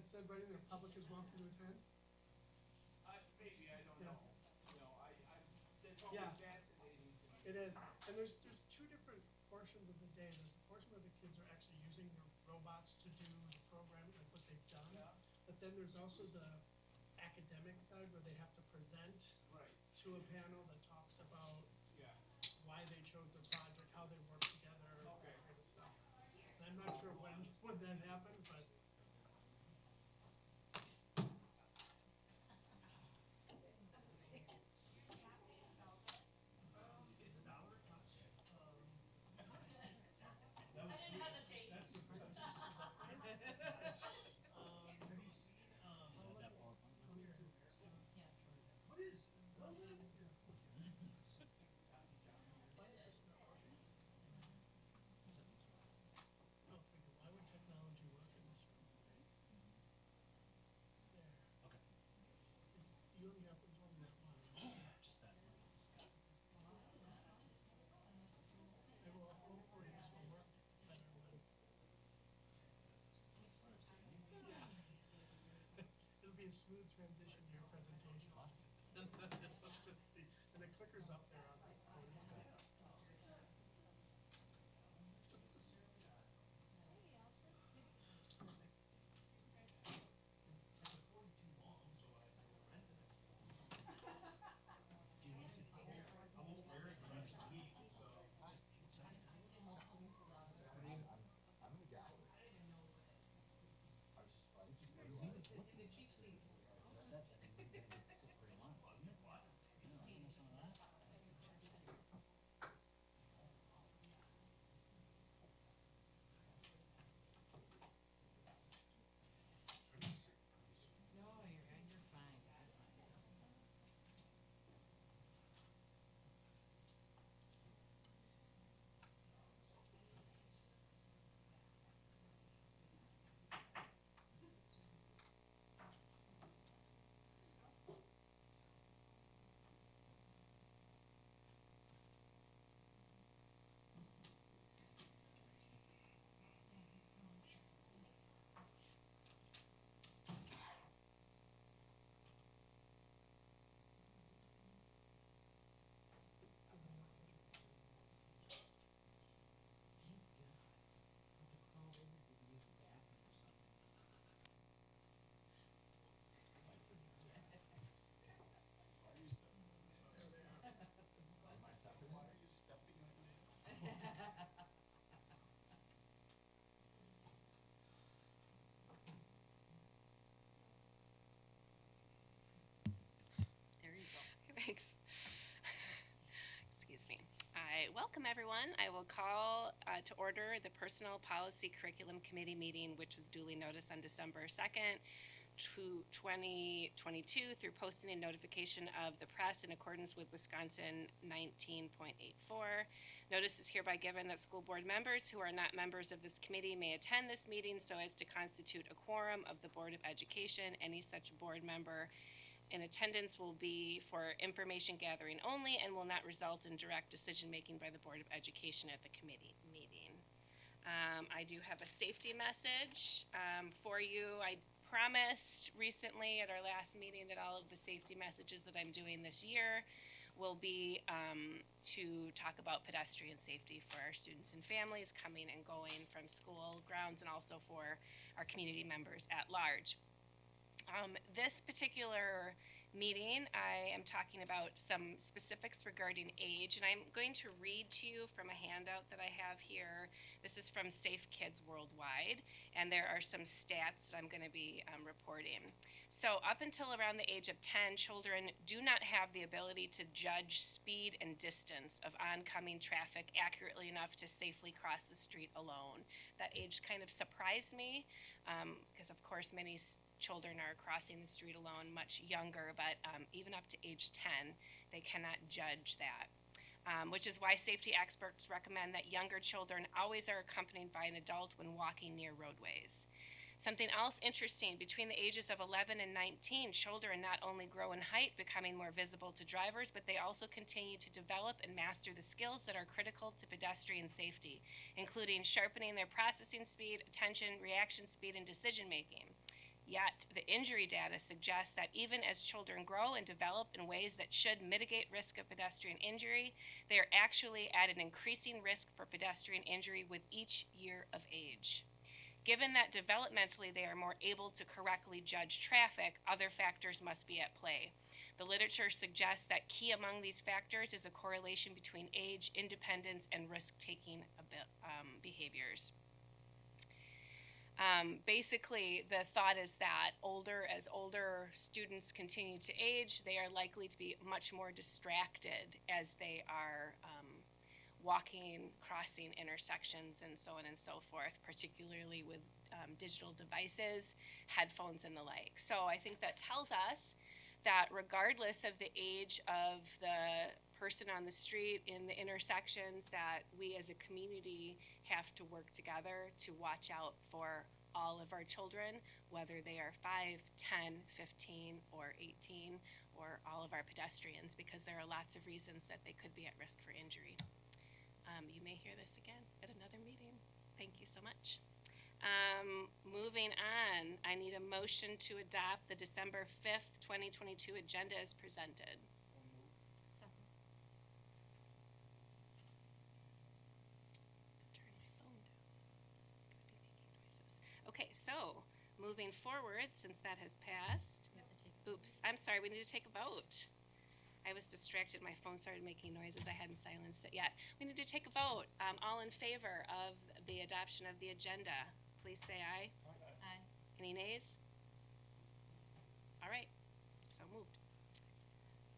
said right in there, public is welcome to attend? Maybe, I don't Yeah. know. You know, that's Yeah. always fascinating to me. It is, and there's two different portions of the day. There's the portion where the kids are actually using their robots to do the programming, like what they've done. Yeah. But then there's also the academic side where they have to present Right, to a panel that talks about yeah. why they chose the project, how they work together, all that kind of stuff. And I'm not sure when that happened, but it's dollars. I didn't hesitate. That's the first. I'll figure, why would technology work in this room? There. Okay. You only have there's only that one. Just that one. They will hopefully this will work better when. It'll be a smooth transition to your presentation. Awesome. And the clicker's up there on the phone. I'm in the gallery. I was just like, The cheap seats. No, you're fine. my second one. There you go. Thanks. Excuse me. I welcome everyone. I will call to order the Personnel Policy Curriculum Committee meeting, which was duly noticed on December 2nd, 2022 through posting and notification of the press in accordance with Wisconsin 19.84. Notice is hereby given that school board members who are not members of this committee may attend this meeting so as to constitute a quorum of the Board of Education. Any such board member in attendance will be for information gathering only and will not result in direct decision-making by the Board of Education at the committee meeting. I do have a safety message for you. I promised recently at our last meeting that all of the safety messages that I'm doing this year will be to talk about pedestrian safety for our students and families coming and going from school grounds and also for our community members at large. This particular meeting, I am talking about some specifics regarding age, and I'm going to read to you from a handout that I have here. This is from Safe Kids Worldwide, and there are some stats that I'm going to be reporting. So up until around the age of 10, children do not have the ability to judge speed and distance of oncoming traffic accurately enough to safely cross the street alone. That age kind of surprised me, because of course many children are crossing the street alone much younger, but even up to age 10, they cannot judge that. Which is why safety experts recommend that younger children always are accompanied by an adult when walking near roadways. Something else interesting, between the ages of 11 and 19, children not only grow in height, becoming more visible to drivers, but they also continue to develop and master the skills that are critical to pedestrian safety, including sharpening their processing speed, attention, reaction speed, and decision making. Yet, the injury data suggests that even as children grow and develop in ways that should mitigate risk of pedestrian injury, they are actually at an increasing risk for pedestrian injury with each year of age. Given that developmentally they are more able to correctly judge traffic, other factors must be at play. The literature suggests that key among these factors is a correlation between age, independence, and risk-taking behaviors. Basically, the thought is that as older students continue to age, they are likely to be much more distracted as they are walking, crossing intersections, and so on and so forth, particularly with digital devices, headphones, and the like. So I think that tells us that regardless of the age of the person on the street in the intersections, that we as a community have to work together to watch out for all of our children, whether they are 5, 10, 15, or 18, or all of our pedestrians, because there are lots of reasons that they could be at risk for injury. You may hear this again at another meeting. Thank you so much. Moving on, I need a motion to adopt the December 5th, 2022 agenda as presented. Turn my phone down. It's going to be making noises. Okay, so moving forward, since that has passed. Oops, I'm sorry, we need to take a vote. I was distracted, my phone started making noises, I hadn't silenced it yet. We need to take a vote. All in favor of the adoption of the agenda, please say aye. Aye. Any nays? All right, so moved.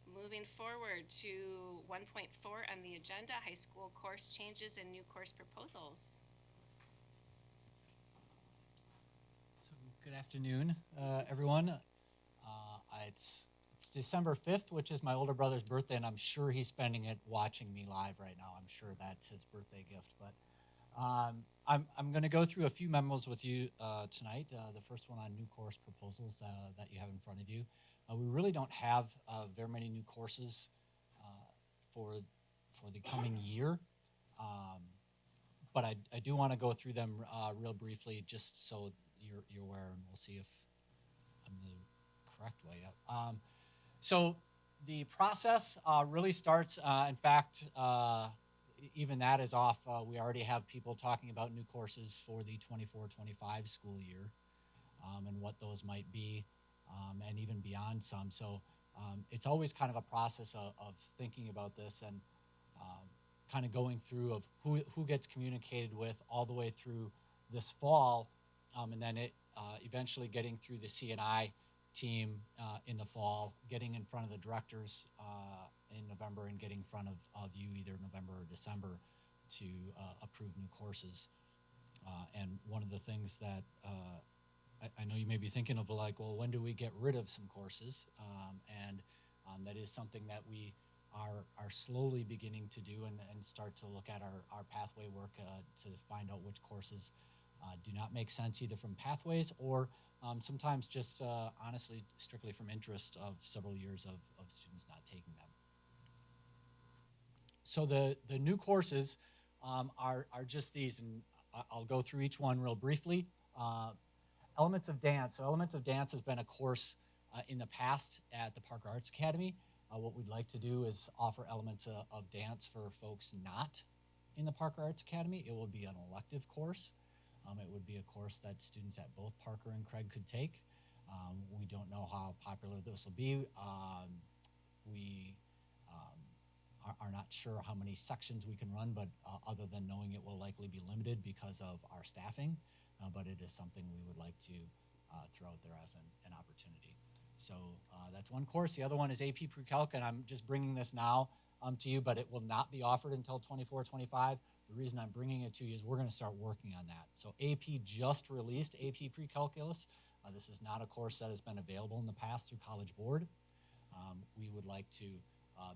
Moving forward to 1.4 on the agenda, high school course changes and new course proposals. So, good afternoon, everyone. It's December 5th, which is my older brother's birthday, and I'm sure he's spending it watching me live right now. I'm sure that's his birthday gift. But I'm going to go through a few memos with you tonight. The first one on new course proposals that you have in front of you. We really don't have very many new courses for the coming year, but I do want to go through them real briefly, just so you're aware, and we'll see if I'm the correct way up. So the process really starts, in fact, even that is off. We already have people talking about new courses for the 24-25 school year and what those might be, and even beyond some. So it's always kind of a process of thinking about this and kind of going through of who gets communicated with all the way through this fall, and then it eventually getting through the C&I team in the fall, getting in front of the directors in November, and getting in front of you either November or December to approve new courses. And one of the things that I know you may be thinking of, like, well, when do we get rid of some courses? And that is something that we are slowly beginning to do and start to look at our pathway work to find out which courses do not make sense either from pathways or sometimes just honestly strictly from interest of several years of students not taking them. So the new courses are just these, and I'll go through each one real briefly. Elements of Dance. So Elements of Dance has been a course in the past at the Parker Arts Academy. What we'd like to do is offer elements of dance for folks not in the Parker Arts Academy. It will be an elective course. It would be a course that students at both Parker and Craig could take. We don't know how popular this will be. We are not sure how many sections we can run, but other than knowing it will likely be limited because of our staffing, but it is something we would like to throw out there as an opportunity. So that's one course. The other one is AP Pre-Calc, and I'm just bringing this now to you, but it will not be offered until 24-25. The reason I'm bringing it to you is we're going to start working on that. So AP just released AP Pre-Calculus. This is not a course that has been available in the past through College Board. We would like to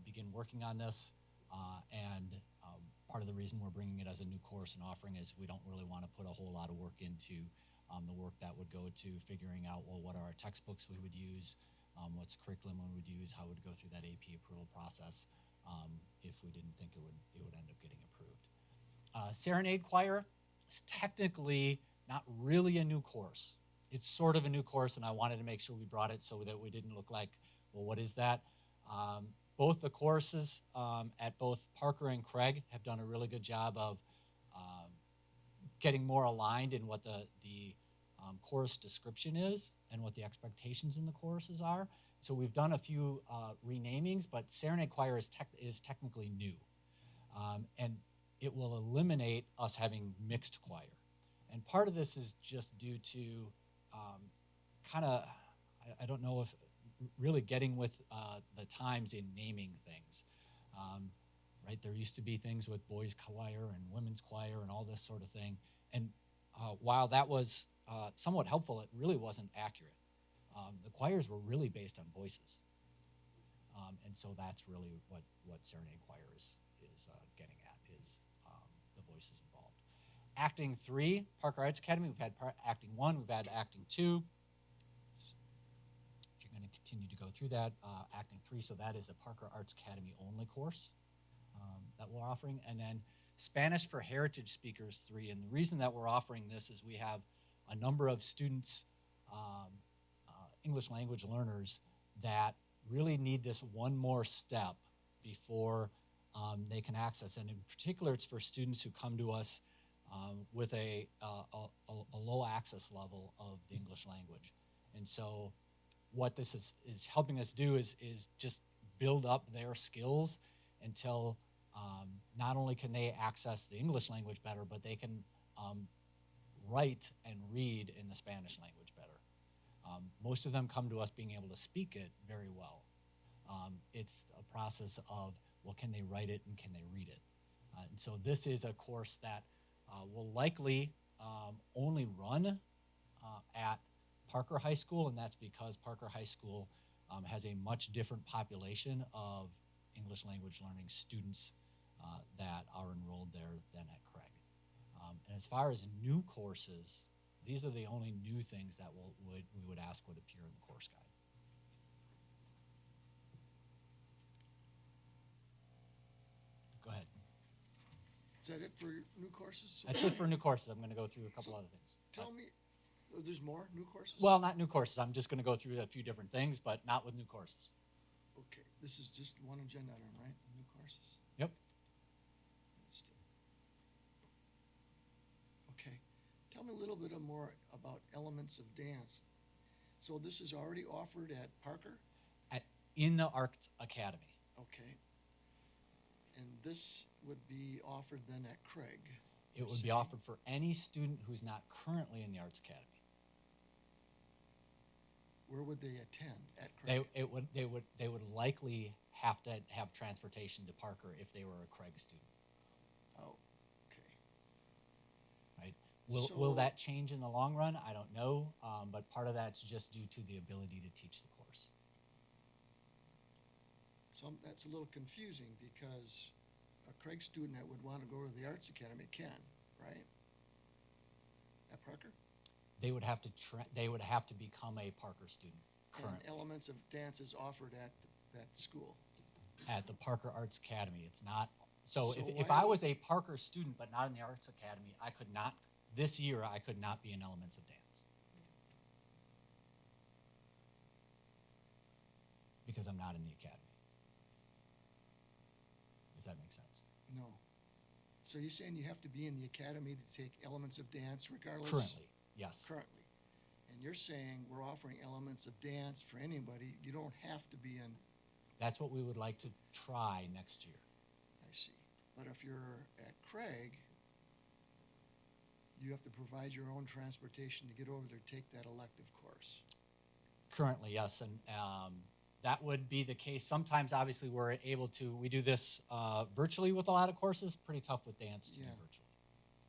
begin working on this, and part of the reason we're bringing it as a new course and offering is we don't really want to put a whole lot of work into the work that would go to figuring out, well, what are our textbooks we would use, what's curriculum we would use, how it would go through that AP approval process if we didn't think it would end up getting approved. Serenade Choir is technically not really a new course. it's sort of a new course, and I wanted to make sure we brought it so that we didn't look like, well, what is that? Both the courses at both Parker and Craig have done a really good job of getting more aligned in what the course description is and what the expectations in the courses are. So we've done a few renamings, but Serenade Choir is technically new. And it will eliminate us having mixed choir. And part of this is just due to I don't know if really getting with the times in naming things. Right, there used to be things with boys choir and women's choir and all this sort of thing. And while that was somewhat helpful, it really wasn't accurate. The choirs were really based on voices. And so that's really what Serenade Choir is getting at, is the voices involved. Acting 3, Parker Arts Academy, we've had Acting 1, we've had Acting 2. If you're going to continue to go through that, Acting 3, so that is a Parker Arts Academy only course that we're offering. And then Spanish for Heritage Speakers 3, and the reason that we're offering this is we have a number of students, English language learners, that really need this one more step before they can access. And in particular, it's for students who come to us with a low access level of the English language. And so what this is helping us do is just build up their skills until not only can they access the English language better, but they can write and read in the Spanish language better. Most of them come to us being able to speak it very well. It's a process of, well, can they write it and can they read it? And so this is a course that will likely only run at Parker High School, and that's because Parker High School has a much different population of English language learning students that are enrolled there than at Craig. And as far as new courses, these are the only new things that we would ask would appear in the course guide. Go ahead. Is that it for new courses? That's it for new courses. I'm going to go through a couple other things. Tell me, there's more new courses? Well, not new courses. I'm just going to go through a few different things, but not with new courses. Okay, this is just one agenda item, right? The new courses? Yep. Okay. Tell me a little bit more about elements of dance. So this is already offered at Parker? In the Arts Academy. Okay. And this would be offered then at Craig? It would be offered for any student who's not currently in the Arts Academy. Where would they attend? At Craig? They would likely have to have transportation to Parker if they were a Craig student. Oh, okay. Right? Will that change in the long run? I don't know, but part of that's just due to the ability to teach the course. So that's a little confusing because a Craig student that would want to go to the Arts Academy can, right? At Parker? They would have to become a Parker student currently. And elements of dance is offered at that school. At the Parker Arts Academy. It's not, so if why I was a Parker student but not in the Arts Academy, I could not, this year, I could not be in elements of dance. Because I'm not in the academy. If that makes sense. No. So you're saying you have to be in the academy to take elements of dance regardless? Currently, yes. Currently. And you're saying we're offering elements of dance for anybody. You don't have to be in. That's what we would like to try next year. I see. But if you're at Craig, you have to provide your own transportation to get over there to take that elective course. Currently, yes, and that would be the case. Sometimes, obviously, we're able to, we do this virtually with a lot of courses. Pretty tough with dance to do virtually.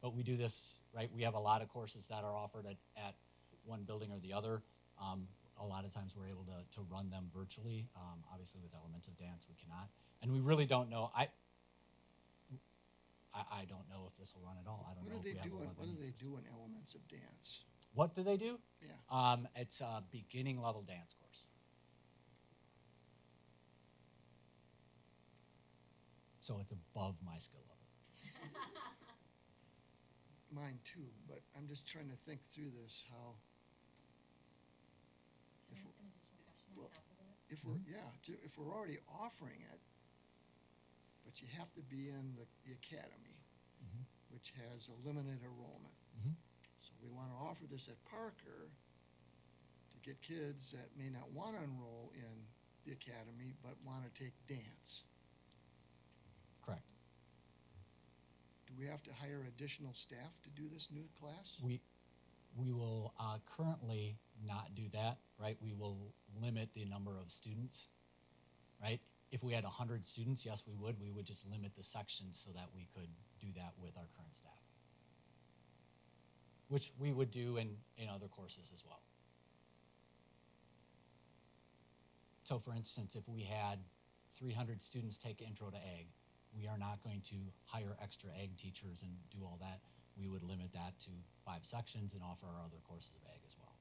But we do this, right? We have a lot of courses that are offered at one building or the other. A lot of times we're able to run them virtually. Obviously, with elements of dance, we cannot. And we really don't know. I don't know if this will run at all. I don't know if we have a What do they do in elements of dance? What do they do? Yeah. It's a beginning level dance course. So it's above my skill level. Mine too, but I'm just trying to think through this, how if we're, yeah, if we're already offering it, but you have to be in the academy, Mhm. which has a limited enrollment. Mhm. So we want to offer this at Parker to get kids that may not want to enroll in the academy, but want to take dance. Correct. Do we have to hire additional staff to do this new class? We will currently not do that, right? We will limit the number of students, right? If we had 100 students, yes, we would. We would just limit the sections so that we could do that with our current staffing, which we would do in other courses as well. So for instance, if we had 300 students take Intro to Ag, we are not going to hire extra ag teachers and do all that. We would limit that to 5 sections and offer our other courses of ag as well.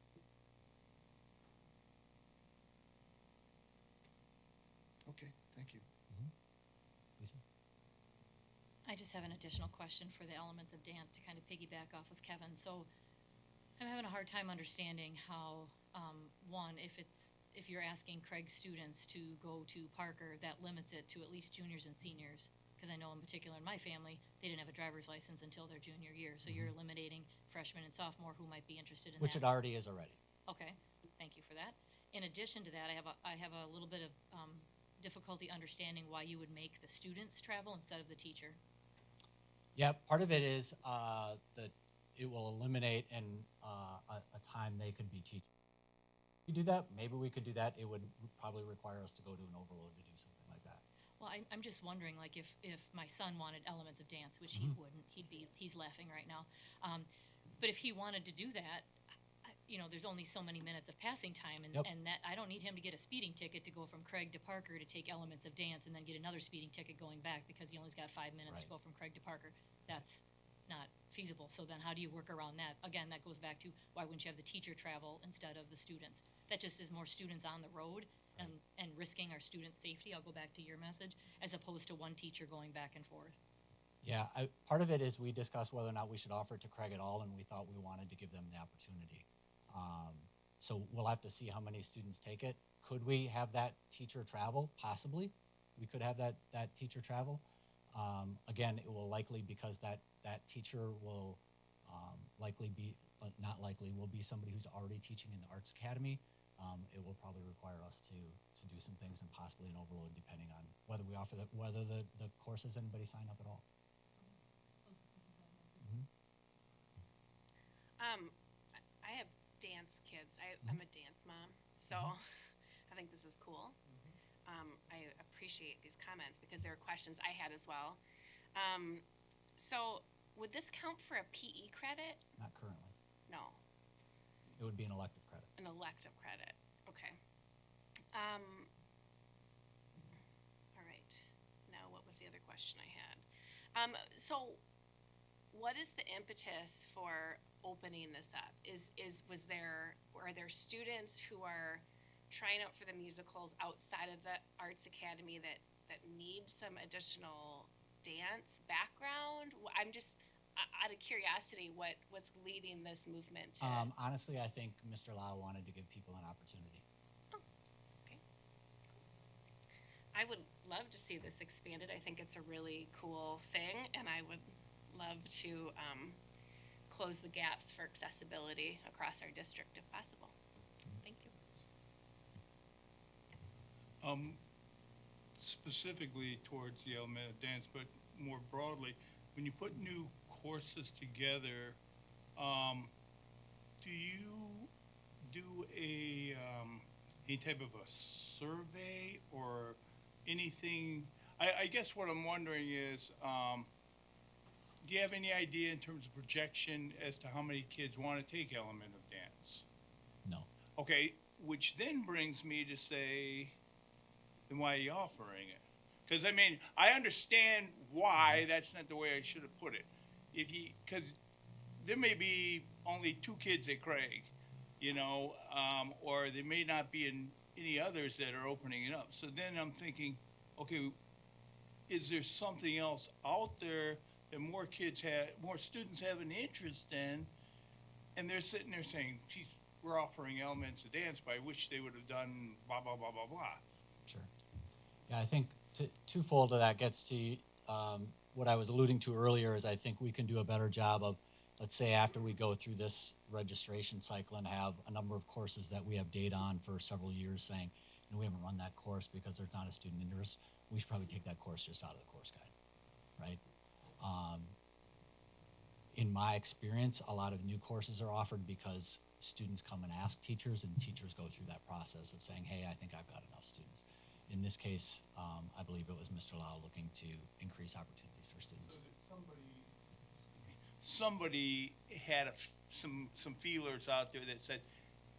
Okay, thank you. Lisa? I just have an additional question for the elements of dance to kind of piggyback off of Kevin. So I'm having a hard time understanding how, one, if you're asking Craig's students to go to Parker, that limits it to at least juniors and seniors. Because I know in particular in my family, they didn't have a driver's license until their junior year. So you're eliminating freshmen and sophomore who might be interested in Which that. it already is already. Okay, thank you for that. In addition to that, I have a little bit of difficulty understanding why you would make the students travel instead of the teacher. Yeah, part of it is that it will eliminate a time they could be teaching. We do that, maybe we could do that. It would probably require us to go to an overload to do something like that. Well, I'm just wondering, like, if my son wanted elements of dance, which he wouldn't, he's laughing right now. But if he wanted to do that, there's only so many minutes of passing time, and, Yep. and that I don't need him to get a speeding ticket to go from Craig to Parker to take elements of dance and then get another speeding ticket going back because he only's got 5 minutes to Right. go from Craig to Parker. That's not feasible. So then how do you work around that? Again, that goes back to why wouldn't you have the teacher travel instead of the students? That just is more students on the road and risking our students' safety. I'll go back to your message, as opposed to one teacher going back and forth. Yeah, part of it is we discussed whether or not we should offer it to Craig at all, and we thought we wanted to give them the opportunity. So we'll have to see how many students take it. Could we have that teacher travel? Possibly. We could have that teacher travel. Again, it will likely, because that teacher will likely be, not likely, will be somebody who's already teaching in the Arts Academy. It will probably require us to do some things and possibly an overload depending on whether we offer whether the course has anybody sign up at all. I have dance kids. I'm a dance mom, so I think this is cool. I appreciate these comments because there are questions I had as well. So would this count for a PE credit? Not currently. No, It would be an elective credit. an elective credit. Okay. All right. Now, what was the other question I had? So what is the impetus for opening this up? Are there students who are trying out for the musicals outside of the Arts Academy that need some additional dance background? I'm just out of curiosity, what's leading this movement to? Honestly, I think Mr. Lau wanted to give people an opportunity. Okay. I would love to see this expanded. I think it's a really cool thing, and I would love to close the gaps for accessibility across our district if possible. Thank you. Specifically towards the element of dance, but more broadly, when you put new courses together, do you do any type of a survey or anything? I guess what I'm wondering is, do you have any idea in terms of projection as to how many kids want to take element of dance? No. Okay, which then brings me to say, then why are you offering it? Because I mean, I understand why that's not the way I should have put it. Because there may be only 2 kids at Craig, or there may not be any others that are opening it up. So then I'm thinking, okay, is there something else out there that more students have an interest in, and they're sitting there saying, geez, we're offering elements of dance, but I wish they would have done blah, blah, blah, blah, blah. Sure. Yeah, I think twofold to that gets to what I was alluding to earlier is I think we can do a better job of, let's say after we go through this registration cycle and have a number of courses that we have data on for several years saying, you know, we haven't run that course because there's not a student interest, we should probably take that course just out of the course guide, right? In my experience, a lot of new courses are offered because students come and ask teachers, and teachers go through that process of saying, hey, I think I've got enough students. In this case, I believe it was Mr. Lau looking to increase opportunities for students. So that somebody had some feelers out there that said,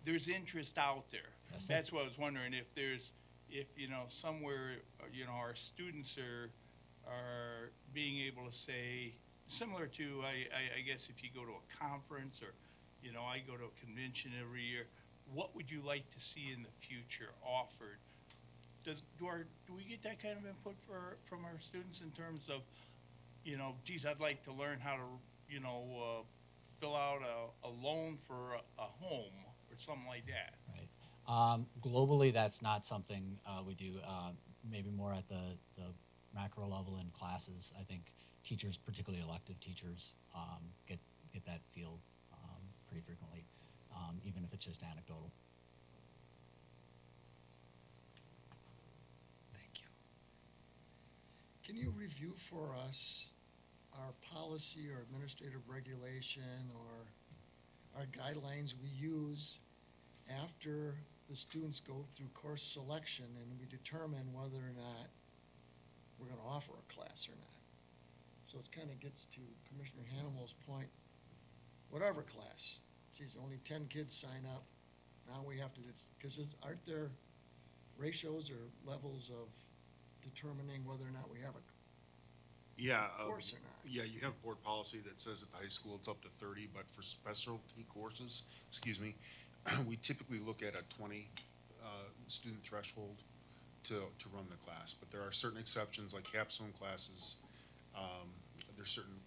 there's interest out there. Yes, That's what I was wondering, if you know, somewhere, you know, our students are being able to say, similar to, I guess if you go to a conference or, you know, I go to a convention every year, what would you like to see in the future offered? Do we get that kind of input from our students in terms of, you know, geez, I'd like to learn how to, you know, fill out a loan for a home or something like that? Right. Globally, that's not something we do. Maybe more at the macro level in classes. I think teachers, particularly elective teachers, get that feel pretty frequently, even if it's just anecdotal. Thank you. Can you review for us our policy or administrative regulation or our guidelines we use after the students go through course selection and we determine whether or not we're going to offer a class or not? So it kind of gets to Commissioner Hanimel's point, whatever class, geez, only 10 kids sign up, now we have to, because aren't there ratios or levels of determining whether or not we have a Yeah. course or not? Yeah, you have board policy that says at the high school it's up to 30, but for specialty courses, we typically look at a 20 student threshold to run the class. But there are certain exceptions, like capstone classes. There's certain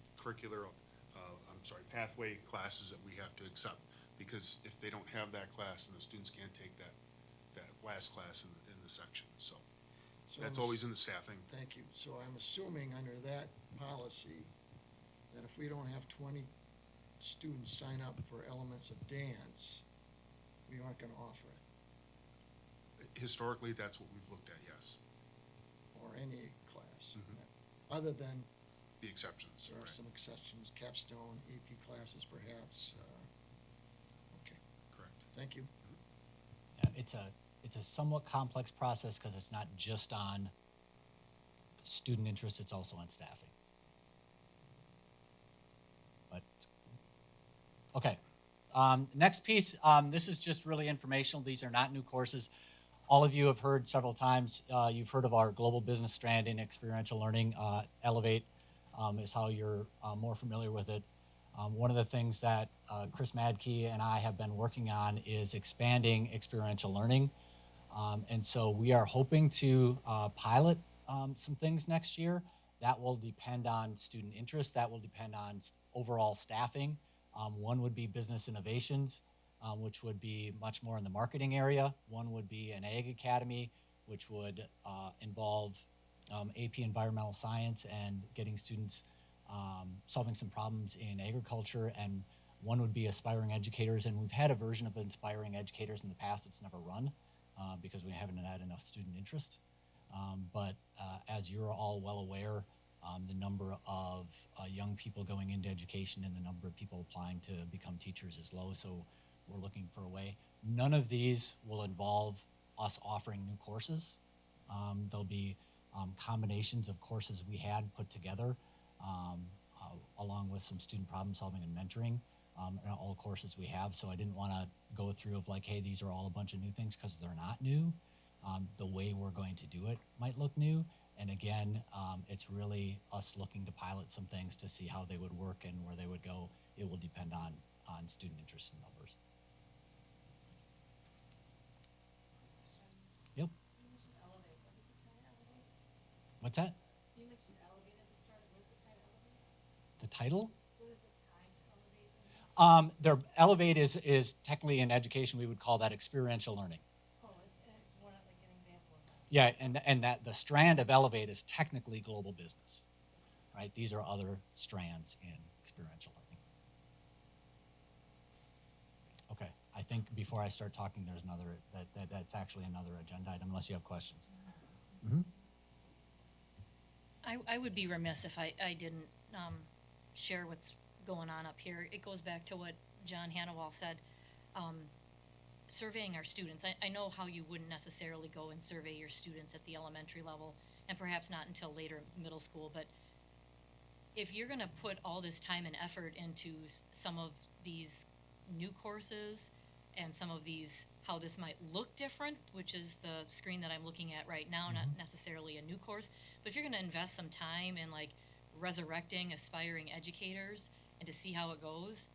pathway classes that we have to accept, because if they don't have that class, then the students can't take that last class in the section. So that's always in the staffing. Thank you. So I'm assuming under that policy that if we don't have 20 students sign up for elements of dance, we aren't going to offer it, Historically, that's what we've looked at, yes. or any class. Mhm. Other than The exceptions. there are right. some exceptions, capstone, AP classes perhaps. Okay, Correct. thank you. Yeah, it's a somewhat complex process because it's not just on student interest, it's also on staffing. But, okay. Next piece, this is just really informational. These are not new courses. All of you have heard several times, you've heard of our global business strand in experiential learning. Elevate is how you're more familiar with it. One of the things that Chris Madkey and I have been working on is expanding experiential learning. And so we are hoping to pilot some things next year. That will depend on student interest. That will depend on overall staffing. One would be business innovations, which would be much more in the marketing area. One would be an ag academy, which would involve AP environmental science and getting students solving some problems in agriculture. And one would be aspiring educators. And we've had a version of inspiring educators in the past. It's never run because we haven't had enough student interest. But as you're all well aware, the number of young people going into education and the number of people applying to become teachers is low, so we're looking for a way. None of these will involve us offering new courses. There'll be combinations of courses we had put together, along with some student problem solving and mentoring, and all courses we have. So I didn't want to go through of like, hey, these are all a bunch of new things, because they're not new. The way we're going to do it might look new. And again, it's really us looking to pilot some things to see how they would work and where they would go. It will depend on student interest and numbers. Yep. You mentioned Elevate. What does it tie to Elevate? What's that? You mentioned Elevate at the start. What does it tie to Elevate? The title? What does it tie to Elevate? Their Elevate is technically in education, we would call that experiential learning. Oh, it's more like an example of that. Yeah, and that the strand of Elevate is technically global business, right? These are other strands in experiential learning. Okay, I think before I start talking, there's another, that's actually another agenda item, unless you have questions. Mm-hmm. I would be remiss if I didn't share what's going on up here. It goes back to what John Hannawall said. Surveying our students. I know how you wouldn't necessarily go and survey your students at the elementary level, and perhaps not until later middle school, but if you're gonna put all this time and effort into some of these new courses and some of these, how this might look different, which is the screen that I'm looking at right now, not necessarily a new course, but if you're gonna invest some time in like resurrecting aspiring educators and to see how it goes,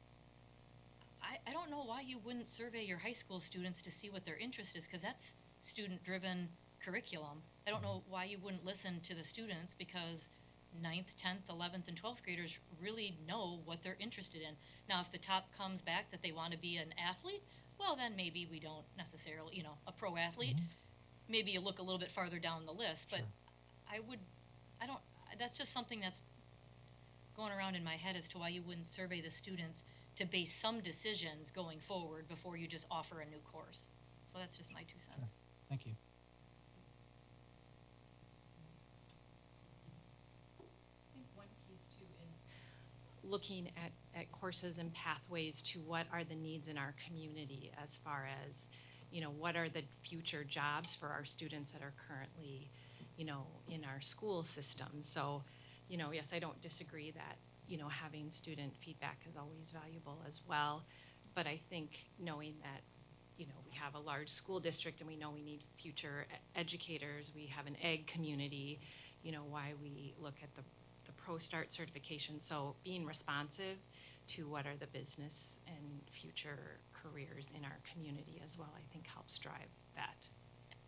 I don't know why you wouldn't survey your high school students to see what their interest is, because that's student-driven curriculum. I don't know why you wouldn't listen to the students, because 9th, 10th, 11th, and 12th graders really know what they're interested in. Now, if the top comes back that they want to be an athlete, well, then maybe we don't necessarily, you know, a pro athlete, maybe you look a little bit farther down the list, but Sure. That's just something that's going around in my head as to why you wouldn't survey the students to base some decisions going forward before you just offer a new course. So that's just my 2 cents. Sure. Thank you. I think one piece too is looking at courses and pathways to what are the needs in our community as far as, you know, what are the future jobs for our students that are currently, you know, in our school system. So, you know, yes, I don't disagree that, you know, having student feedback is always valuable as well. But I think knowing that, you know, we have a large school district and we know we need future educators, we have an ag community, you know, why we look at the ProStart certification. So being responsive to what are the business and future careers in our community as well, I think helps drive that.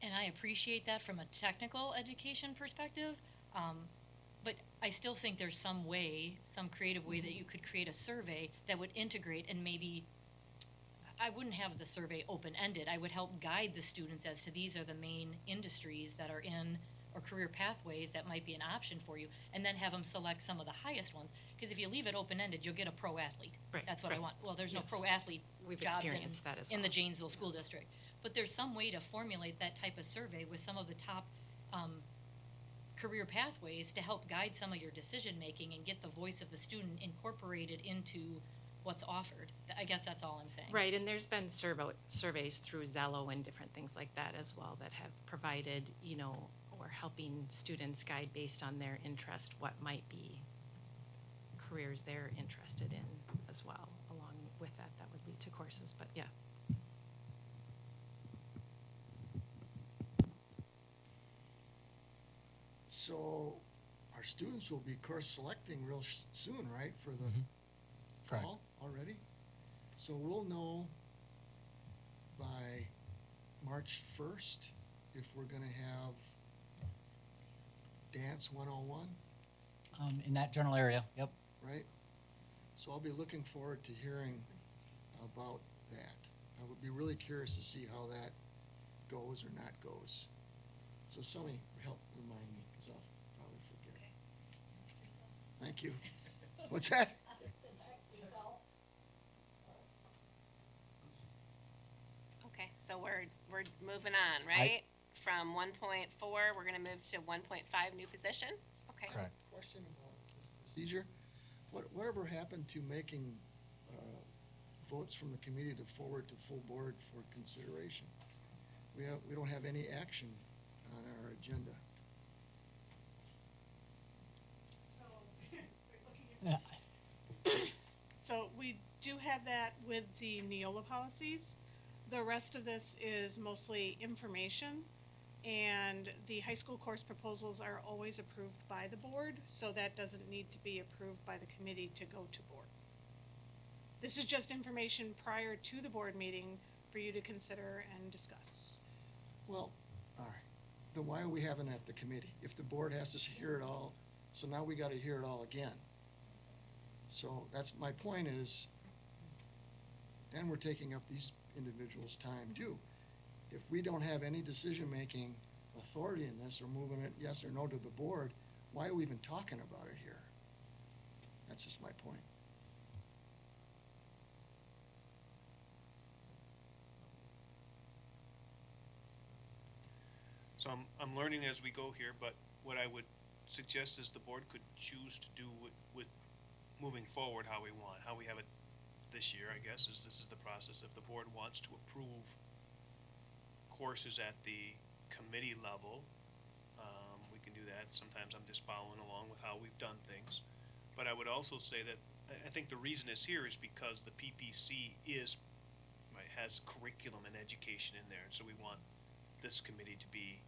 And I appreciate that from a technical education perspective, but I still think there's some way, some creative way that you could create a survey that would integrate, and maybe, I wouldn't have the survey open-ended. I would help guide the students as to these are the main industries that are in, or career pathways that might be an option for you, and then have them select some of the highest ones. Because if you leave it open-ended, you'll get a pro athlete. Right, That's what I right. want. Well, there's no Yes. pro athlete We've jobs experienced that as in the well. Janesville School District. But there's some way to formulate that type of survey with some of the top career pathways to help guide some of your decision-making and get the voice of the student incorporated into what's offered. I guess that's all I'm saying. Right, and there's been surveys through Zello and different things like that as well that have provided, you know, or helping students guide based on their interest, what might be careers they're interested in as well. Along with that, that would lead to courses, but yeah. So our students will be course selecting real soon, right, for the Correct. fall already? So we'll know by March 1st if we're gonna have Dance 101, In that general area, yep. right? So I'll be looking forward to hearing about that. I would be really curious to see how that goes or not goes. So somebody help remind me, because I'll probably forget. Thank you. What's that? Okay, so we're moving on, right? From 1.4, we're gonna move to 1.5, new position? Okay. Correct. Question about this procedure. Whatever happened to making votes from the committee to forward to full board for consideration? We don't have any action on our agenda. Yeah, So we do have that with the Neola policies. The rest of this is mostly information, and the high school course proposals are always approved by the board, so that doesn't need to be approved by the committee to go to board. This is just information prior to the board meeting for you to consider and discuss. Well, all right. Then why are we having it at the committee? If the board has to hear it all, so now we gotta hear it all again. So that's, my point is, then we're taking up these individuals' time too. If we don't have any decision-making authority in this, or moving it yes or no to the board, why are we even talking about it here? That's just my point. So I'm learning as we go here, but what I would suggest is the board could choose to do with moving forward how we want, how we have it this year, I guess, is this is the process. If the board wants to approve courses at the committee level, we can do that. Sometimes I'm just following along with how we've done things. But I would also say that I think the reason it's here is because the PPC has curriculum and education in there, and so we want this committee to be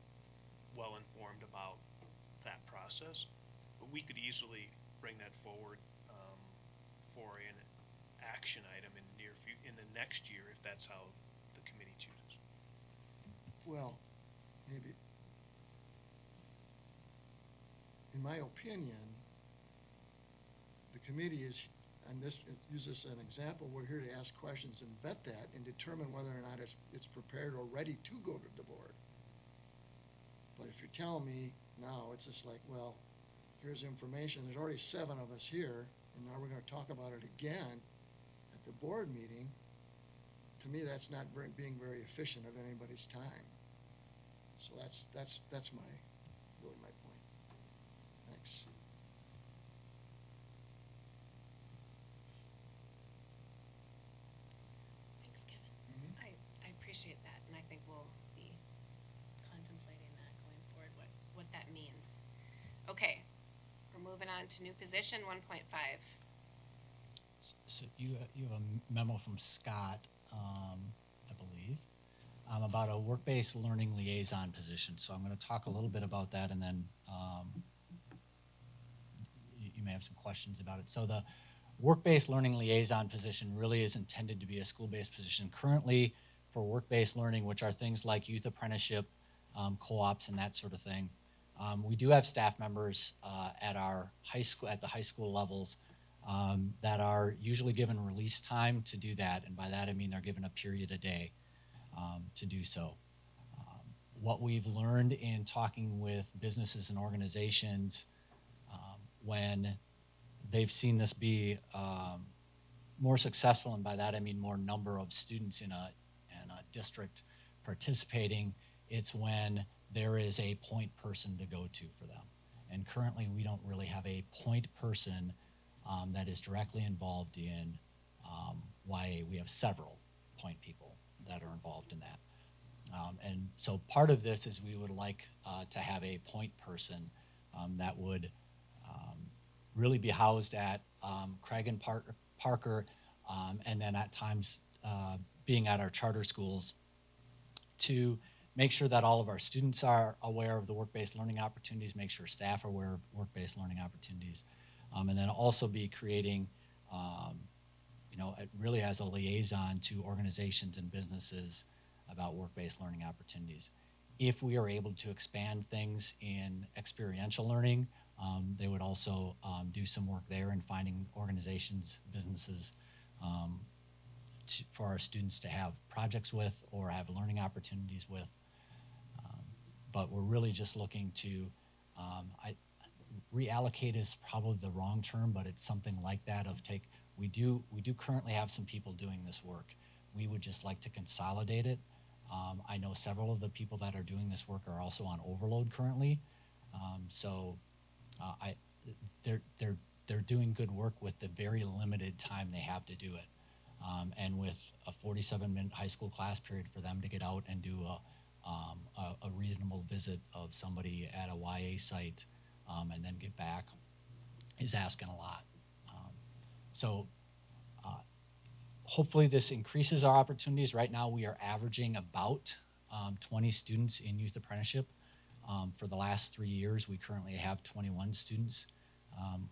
well informed about that process. But we could easily bring that forward for an action item in the next year if that's how the committee chooses. Well, maybe, in my opinion, the committee is, and this, use this as an example, we're here to ask questions and vet that and determine whether or not it's prepared or ready to go to the board. But if you're telling me now, it's just like, well, here's information, there's already 7 of us here, and now we're gonna talk about it again at the board meeting. To me, that's not being very efficient of anybody's time. So that's really my point. Thanks. Thanks, Kevin. I appreciate that, and I think we'll be contemplating that going forward, what that means. Okay, we're moving on to new position 1.5. So you have a memo from Scott, I believe, about a work-based learning liaison position. So I'm going to talk a little bit about that, and then you may have some questions about it. So the work-based learning liaison position really is intended to be a school-based position. Currently, for work-based learning, which are things like youth apprenticeship, co-ops, and that sort of thing, we do have staff members at the high school levels that are usually given release time to do that, and by that I mean they're given a period a day to do so. What we've learned in talking with businesses and organizations when they've seen this be more successful, and by that I mean more number of students in a district participating, it's when there is a point person to go to for them. And currently we don't really have a point person that is directly involved in YA. We have several point people that are involved in that. And so part of this is we would like to have a point person that would really be housed at Craig and Parker, and then at times being at our charter schools to make sure that all of our students are aware of the work-based learning opportunities, make sure staff are aware of work-based learning opportunities, and then also be creating, really as a liaison to organizations and businesses about work-based learning opportunities. If we are able to expand things in experiential learning, they would also do some work there in finding organizations, businesses, for our students to have projects with or have learning opportunities with. But we're really just looking to, reallocate is probably the wrong term, but it's something like that of we do currently have some people doing this work. We would just like to consolidate it. I know several of the people that are doing this work are also on overload currently. They're doing good work with the very limited time they have to do it. And with a 47-minute high school class period for them to get out and do a reasonable visit of somebody at a YA site and then get back is asking a lot. Hopefully this increases our opportunities. Right now we are averaging about 20 students in youth apprenticeship. For the last 3 years, we currently have 21 students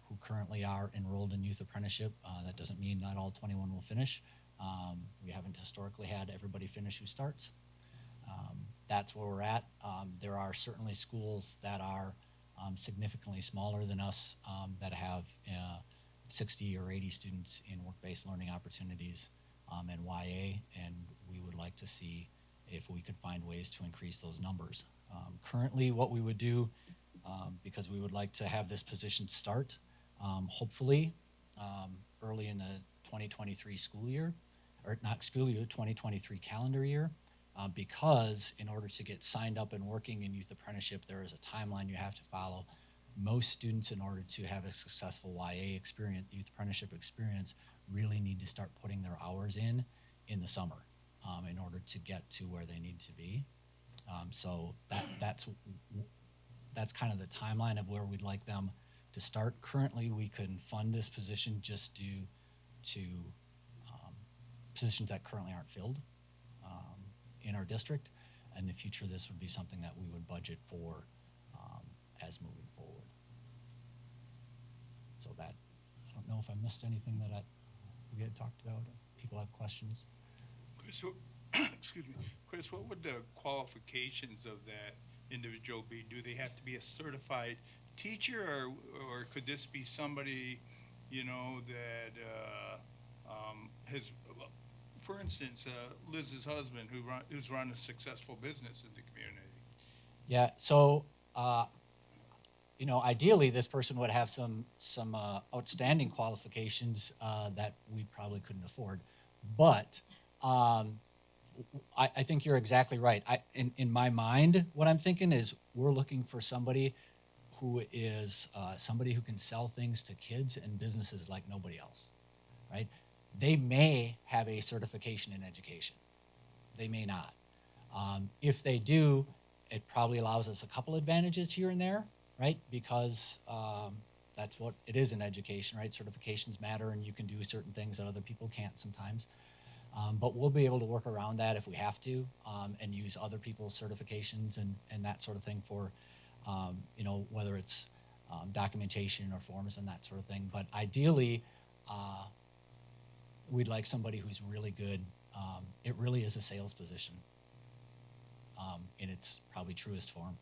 who currently are enrolled in youth apprenticeship. That doesn't mean not all 21 will finish. We haven't historically had everybody finish who starts. That's where we're at. There are certainly schools that are significantly smaller than us that have 60 or 80 students in work-based learning opportunities. and YA, and we would like to see if we could find ways to increase those numbers. Currently, what we would do, because we would like to have this position start, hopefully, early in the 2023 school year, or not school year, 2023 calendar year, because in order to get signed up and working in youth apprenticeship, there is a timeline you have to follow. Most students, in order to have a successful YA experience, youth apprenticeship experience, really need to start putting their hours in the summer in order to get to where they need to be. So that's kind of the timeline of where we'd like them to start. Currently, we can fund this position just due to positions that currently aren't filled in our district. In the future, this would be something that we would budget for as moving forward. So that, I don't know if I missed anything that we had talked about. People have questions? Chris, excuse me, Chris, what would the qualifications of that individual be? Do they have to be a certified teacher, or could this be somebody, you know, that has, for instance, Liz's husband, who's run a successful business in the community? Yeah, so you know, ideally, this person would have some outstanding qualifications that we probably couldn't afford. But I think you're exactly right. In my mind, what I'm thinking is we're looking for somebody who is somebody who can sell things to kids and businesses like nobody else, right? They may have a certification in education. They may not. If they do, it probably allows us a couple advantages here and there, right? Because that's what it is in education, right? Certifications matter, and you can do certain things that other people can't sometimes. But we'll be able to work around that if we have to, and use other people's certifications and that sort of thing for, you know, whether it's documentation or forms and that sort of thing. But ideally, we'd like somebody who's really good. It really is a sales position in its probably truest form.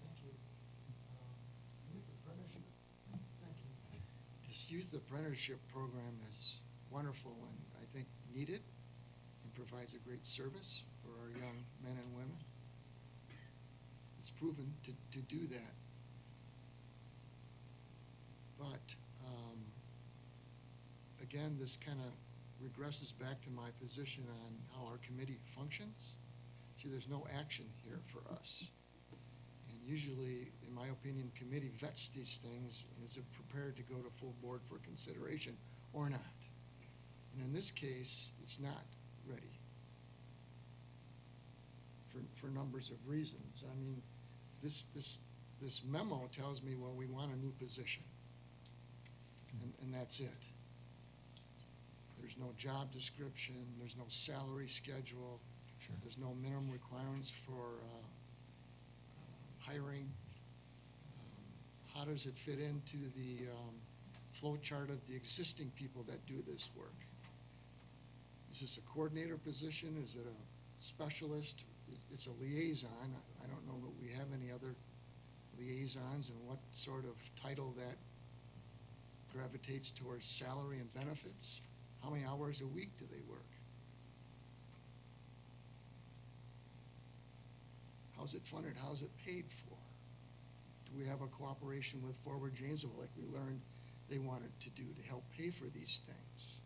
Thank you. Youth apprenticeship. Thank you. This youth apprenticeship program is wonderful and I think needed and provides a great service for our young men and women. It's proven to do that. But again, this kind of regresses back to my position on how our committee functions. See, there's no action here for us. And usually, in my opinion, committee vets these things and is prepared to go to full board for consideration or not. And in this case, it's not ready for numbers of reasons. I mean, this memo tells me, well, we want a new position. And that's it. There's no job description, there's no salary schedule, Sure. there's no minimum requirements for hiring. How does it fit into the flow chart of the existing people that do this work? Is this a coordinator position? Is it a specialist? It's a liaison. I don't know that we have any other liaisons and what sort of title that gravitates towards salary and benefits. How many hours a week do they work? How's it funded? How's it paid for? Do we have a cooperation with Forward Janesville like we learned they wanted to do to help pay for these things?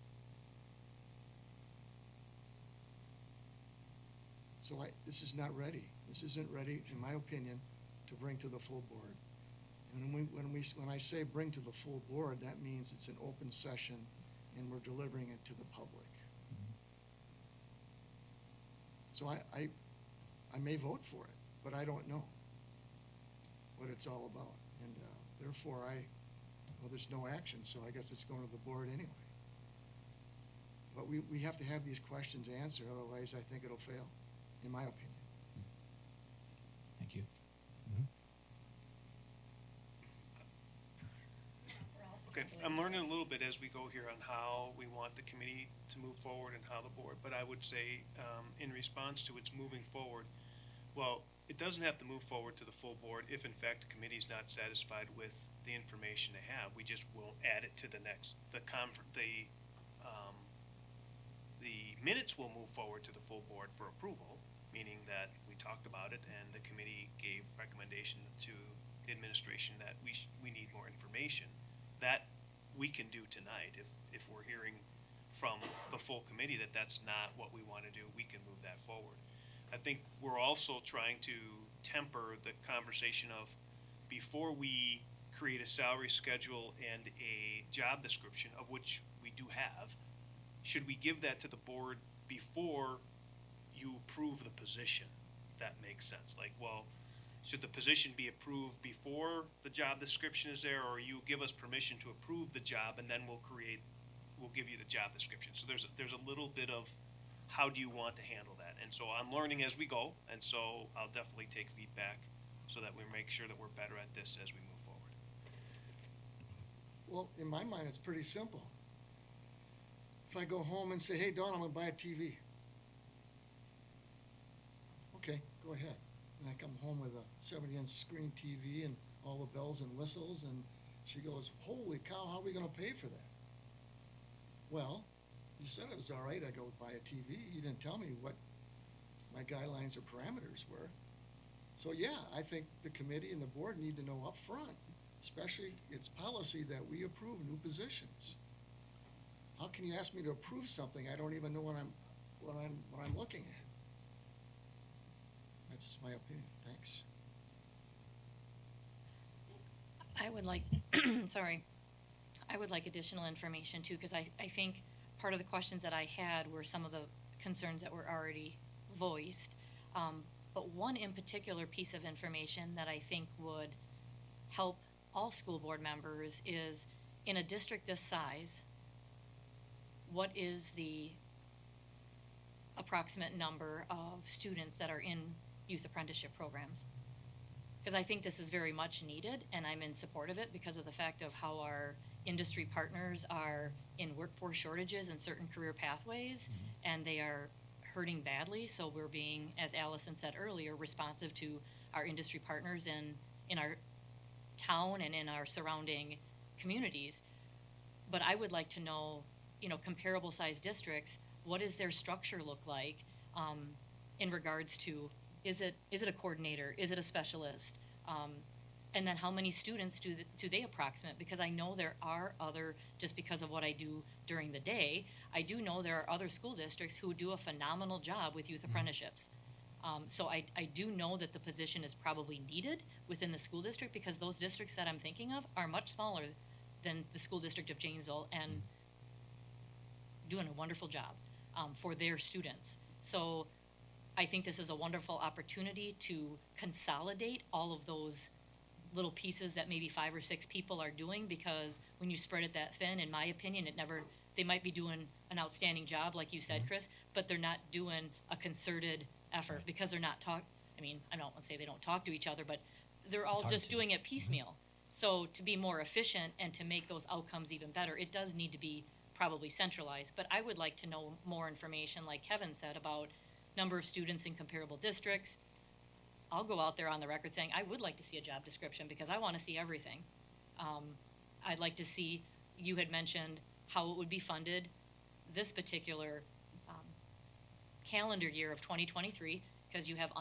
So this is not ready. This isn't ready, in my opinion, to bring to the full board. And when I say bring to the full board, that means it's an open session and we're delivering it to the public. So I may vote for it, but I don't know what it's all about. And therefore, well, there's no action, so I guess it's going to the board anyway. But we have to have these questions answered, otherwise I think it'll fail, in my opinion. Thank you. Okay, I'm learning a little bit as we go here on how we want the committee to move forward and how the board, but I would say, in response to its moving forward, well, it doesn't have to move forward to the full board if in fact the committee is not satisfied with the information they have. We just will add it to the next, the minutes will move forward to the full board for approval, meaning that we talked about it and the committee gave recommendation to the administration that we need more information. That we can do tonight. If we're hearing from the full committee that that's not what we want to do, we can move that forward. I think we're also trying to temper the conversation of, before we create a salary schedule and a job description, of which we do have, should we give that to the board before you approve the position? That makes sense. Like, well, should the position be approved before the job description is there, or you give us permission to approve the job and then we'll give you the job description? So there's a little bit of, how do you want to handle that? And so I'm learning as we go, and so I'll definitely take feedback so that we make sure that we're better at this as we move forward. Well, in my mind, it's pretty simple. If I go home and say, hey, Dawn, I'm gonna buy a TV. Okay, go ahead. And I come home with a 70-inch screen TV and all the bells and whistles, and she goes, holy cow, how are we gonna pay for that? Well, you said it was all right, I go buy a TV. You didn't tell me what my guidelines or parameters were. So yeah, I think the committee and the board need to know up front, especially it's policy that we approve new positions. How can you ask me to approve something I don't even know what I'm looking at? That's just my opinion. Thanks. I would like, sorry, I would like additional information too, because I think part of the questions that I had were some of the concerns that were already voiced. But one in particular piece of information that I think would help all school board members is, in a district this size, what is the approximate number of students that are in youth apprenticeship programs? Because I think this is very much needed, and I'm in support of it because of the fact of how our industry partners are in workforce shortages in certain career pathways, and they are hurting badly. So we're being, as Allison said earlier, responsive to our industry partners in our town and in our surrounding communities. But I would like to know, comparable size districts, what does their structure look like in regards to, is it a coordinator, is it a specialist? And then how many students do they approximate? Because I know there are other, just because of what I do during the day, I do know there are other school districts who do a phenomenal job with youth apprenticeships. So I do know that the position is probably needed within the school district, because those districts that I'm thinking of are much smaller than the school district of Janesville and doing a wonderful job for their students. So I think this is a wonderful opportunity to consolidate all of those little pieces that maybe 5 or 6 people are doing, because when you spread it that thin, in my opinion, they might be doing an outstanding job, like you said, Chris, but they're not doing a concerted effort because they're not I don't want to say they don't talk to each other, but they're all just doing it piecemeal. So to be more efficient and to make those outcomes even better, it does need to be probably centralized. But I would like to know more information, like Kevin said, about number of students in comparable districts. I'll go out there on the record saying I would like to see a job description, because I want to see everything. I'd like to see, you had mentioned how it would be funded this particular calendar year of 2023, because you have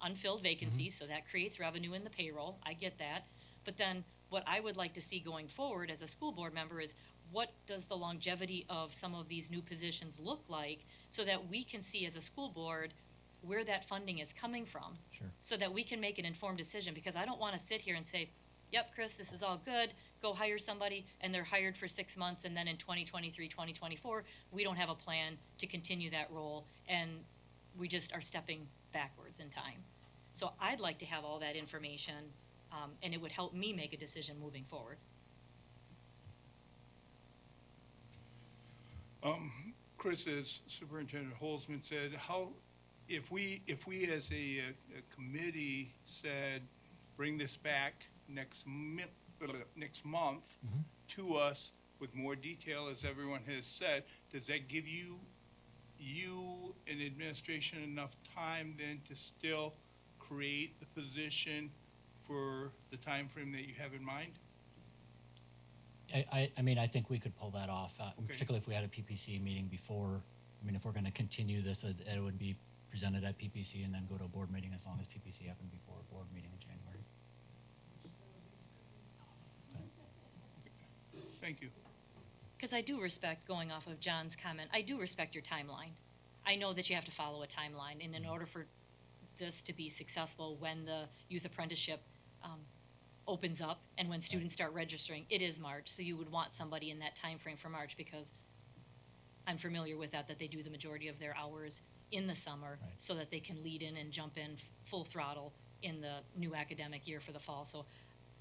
unfilled vacancies, so that creates revenue in the payroll. I get that. But then what I would like to see going forward as a school board member is, what does the longevity of some of these new positions look like, so that we can see as a school board where that funding is coming from. Sure. So that we can make an informed decision, because I don't want to sit here and say, yep, Chris, this is all good, go hire somebody, and they're hired for 6 months, and then in 2023, 2024, we don't have a plan to continue that role, and we just are stepping backwards in time. So I'd like to have all that information, and it would help me make a decision moving forward. Chris, as Superintendent Holzman said, if we as a committee said, bring this back next month to us with more detail, as everyone has said, does that give you and administration enough time then to still create the position for the time frame that you have in mind? I mean, I think we could pull that off, Okay. particularly if we had a PPC meeting before. I mean, if we're gonna continue this, it would be presented at PPC and then go to a board meeting as long as PPC happened before a board meeting in January. Thank you. Because I do respect, going off of John's comment, I do respect your timeline. I know that you have to follow a timeline, and in order for this to be successful, when the youth apprenticeship opens up and when students start registering, it is March, so you would want somebody in that time frame for March, because I'm familiar with that they do the majority of their hours in the summer, Right. so that they can lead in and jump in full throttle in the new academic year for the fall. So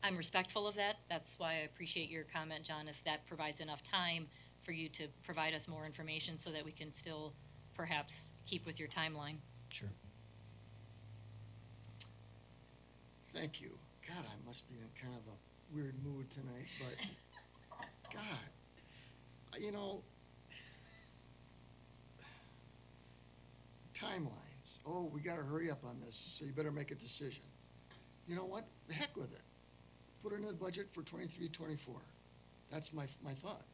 I'm respectful of that. That's why I appreciate your comment, John, if that provides enough time for you to provide us more information so that we can still perhaps keep with your timeline. Sure. Thank you. God, I must be in kind of a weird mood tonight, but, God, you know, timelines. Oh, we gotta hurry up on this, so you better make a decision. You know what? The heck with it. Put it in the budget for 23, 24. That's my thought.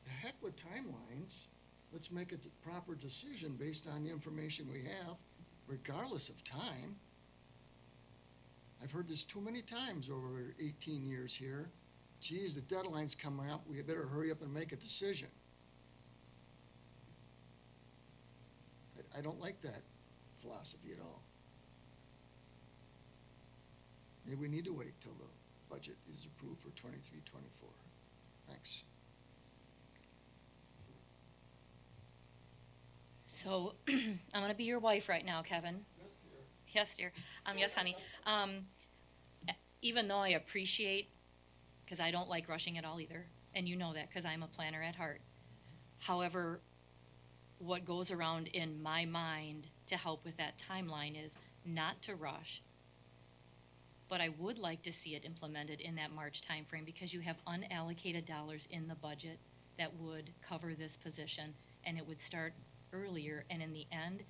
The heck with timelines. Let's make a proper decision based on the information we have, regardless of time. I've heard this too many times over 18 years here. Geez, the deadline's coming up, we better hurry up and make a decision. I don't like that philosophy at all. Maybe we need to wait till the budget is approved for 23, 24. Thanks. So I'm gonna be your wife right now, Kevin. Yes, dear. Yes, honey. Even though I appreciate, because I don't like rushing at all either, and you know that because I'm a planner at heart. However, what goes around in my mind to help with that timeline is not to rush, but I would like to see it implemented in that March timeframe, because you have unallocated dollars in the budget that would cover this position, and it would start earlier, and in the end,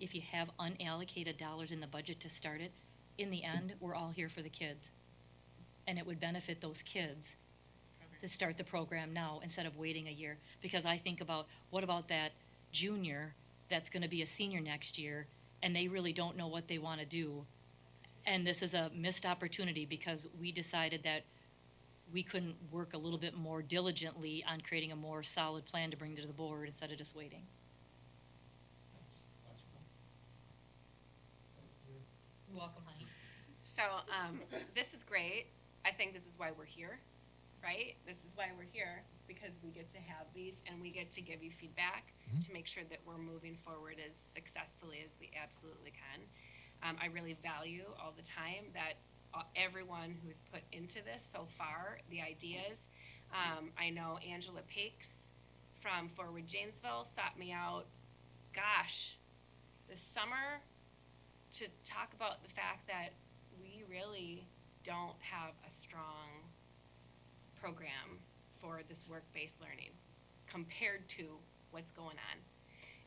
if you have unallocated dollars in the budget to start it, in the end, we're all here for the kids. And it would benefit those kids to start the program now instead of waiting a year. Because I think about, what about that junior that's gonna be a senior next year, and they really don't know what they wanna do? And this is a missed opportunity because we decided that we couldn't work a little bit more diligently on creating a more solid plan to bring to the board instead of just waiting. You're welcome, honey. So, this is great. I think this is why we're here, right? This is why we're here, because we get to have these and we get to give you feedback to make sure that we're moving forward as successfully as we absolutely can. I really value all the time that everyone who's put into this so far, the ideas. I know Angela Pakes from Forward Janesville sought me out, gosh, this summer to talk about the fact that we really don't have a strong program for this work-based learning compared to what's going on.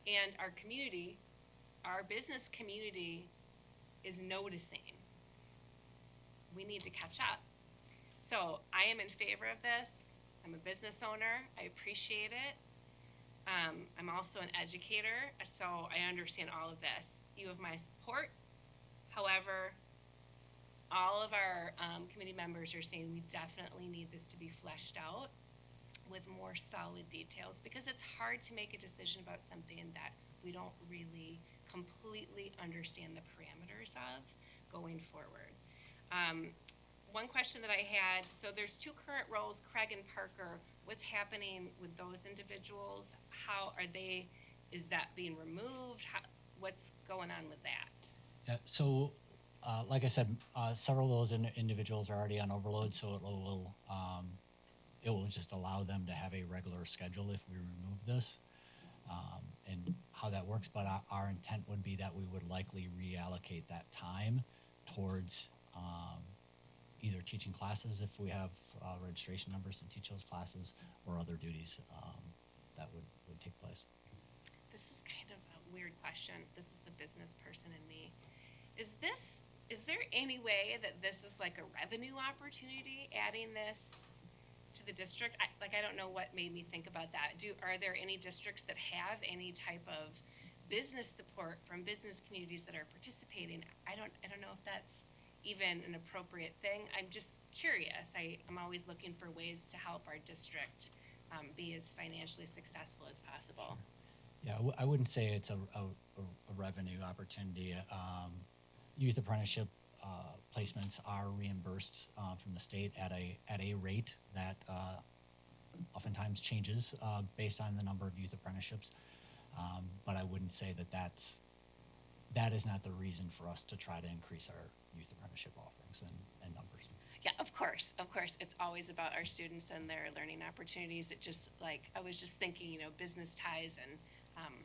And our community, our business community is noticing. We need to catch up. So I am in favor of this. I'm a business owner. I appreciate it. I'm also an educator, so I understand all of this. You have my support. However, all of our committee members are saying we definitely need this to be fleshed out with more solid details, because it's hard to make a decision about something that we don't really completely understand the parameters of going forward. One question that I had, so there's two current roles, Craig and Parker. What's happening with those individuals? How are they, is that being removed? What's going on with that? Yeah, so, like I said, several of those individuals are already on overload, so it will just allow them to have a regular schedule if we remove this, and how that works. But our intent would be that we would likely reallocate that time towards either teaching classes if we have registration numbers to teach those classes, or other duties that would take place. This is kind of a weird question. This is the business person in me. Is there any way that this is like a revenue opportunity, adding this to the district. I don't know what made me think about that. Are there any districts that have any type of business support from business communities that are participating? I don't know if that's even an appropriate thing. I'm just curious. I'm always looking for ways to help our district be as financially successful as possible. Yeah, I wouldn't say it's a revenue opportunity. Youth apprenticeship placements are reimbursed from the state at a rate that oftentimes changes based on the number of youth apprenticeships. But I wouldn't say that is not the reason for us to try to increase our youth apprenticeship offerings and numbers. Yeah, of course. It's always about our students and their learning opportunities. It just, I was just thinking, business ties and,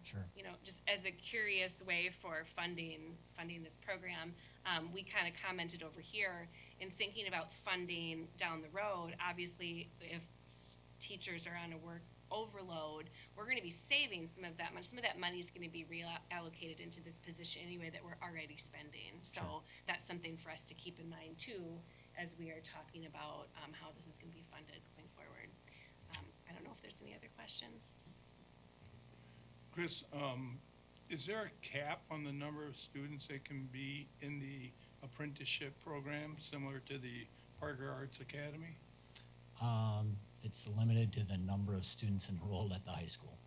Sure. just as a curious way for funding this program, we kind of commented over here in thinking about funding down the road. Obviously, if teachers are on a work overload, we're going to be saving some of that money. Some of that money is going to be reallocated into this position anyway that we're already spending. So Sure. that's something for us to keep in mind too, as we are talking about how this is going to be funded going forward. I don't know if there's any other questions. Chris, is there a cap on the number of students that can be in the apprenticeship program, similar to the Parker Arts Academy? It's limited to the number of students enrolled at the high school.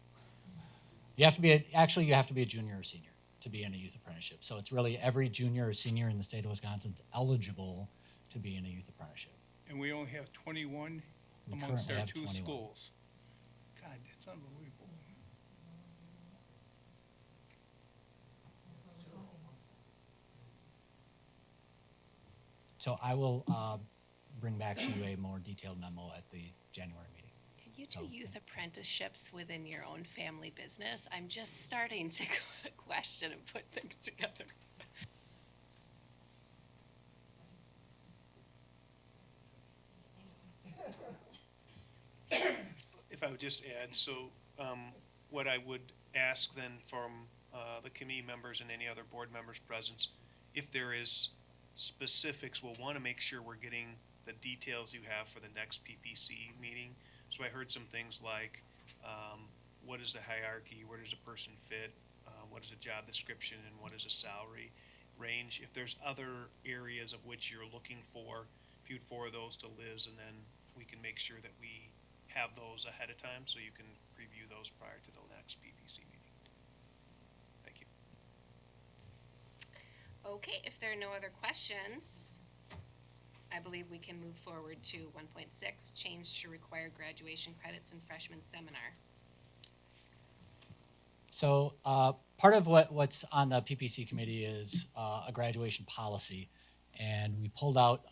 You have to be you have to be a junior or senior to be in a youth apprenticeship. So it's really every junior or senior in the state of Wisconsin is eligible to be in a youth apprenticeship. And we only have 21 We amongst currently our have 2 21. schools. God, that's unbelievable. So I will bring back to you a more detailed memo at the January meeting. Can you So- do youth apprenticeships within your own family business? I'm just starting to question and put things together. If I would just add, so what I would ask then from the committee members and any other board members present, if there is specifics, we'll want to make sure we're getting the details you have for the next PPC meeting. So I heard some things like, what is the hierarchy, where does a person fit, what is a job description, and what is a salary range. If there's other areas of which you're looking for, if you'd forward those to Liz, and then we can make sure that we have those ahead of time, so you can preview those prior to the next PPC meeting. Thank you. Okay, if there are no other questions, I believe we can move forward to 1.6, change to required graduation credits in freshman seminar. So part of what's on the PPC committee is a graduation policy. And we pulled out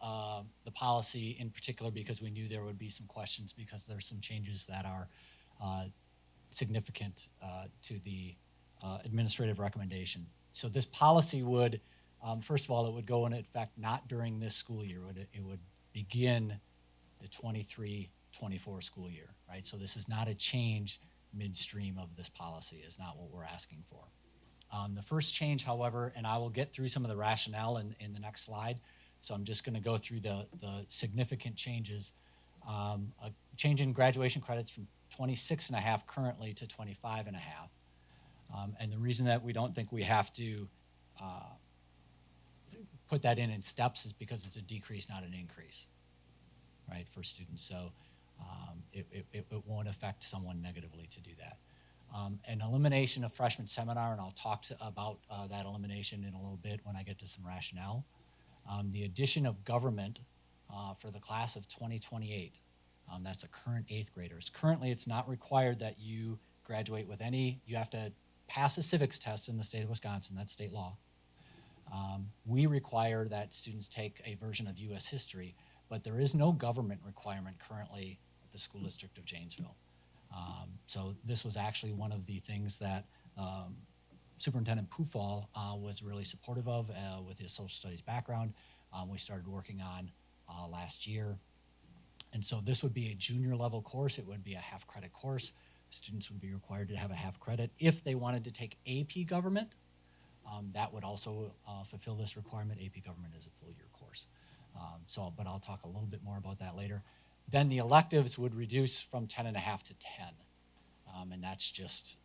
the policy in particular because we knew there would be some questions because there's some changes that are significant to the administrative recommendation. So this policy would, first of all, it would go into effect not during this school year. It would begin the 23-24 school year, right? So this is not a change midstream of this policy, is not what we're asking for. The first change, however, and I will get through some of the rationale in the next slide, so I'm just going to go through the significant changes. A change in graduation credits from 26.5 currently to 25.5. And the reason that we don't think we have to put that in steps is because it's a decrease, not an increase, right, for students. So it won't affect someone negatively to do that. An elimination of freshman seminar, and I'll talk about that elimination in a little bit when I get to some rationale. The addition of government for the class of 2028, that's a current 8th graders. Currently, it's not required that you graduate with you have to pass a civics test in the state of Wisconsin, that's state law. We require that students take a version of U.S. history, but there is no government requirement currently at the school district of Janesville. So this was actually one of the things that Superintendent Pufall was really supportive of with his social studies background. We started working on last year. And so this would be a junior level course. It would be a half credit course. Students would be required to have a half credit. If they wanted to take AP Government, that would also fulfill this requirement. AP Government is a full year course. But I'll talk a little bit more about that later. then the electives would reduce from 10.5 to 10. And that's just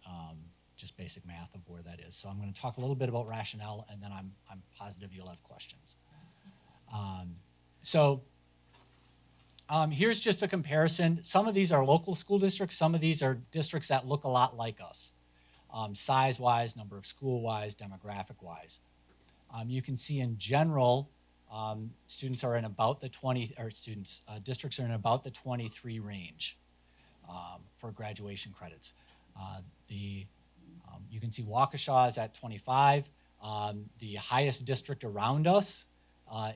basic math of where that is. So I'm going to talk a little bit about rationale, and then I'm positive you'll have questions. Here's just a comparison. Some of these are local school districts. Some of these are districts that look a lot like us, size-wise, number of school-wise, demographic-wise. You can see in general, students are in about the 20, or districts are in about the 23 range for graduation credits. You can see Waukesha is at 25. The highest district around us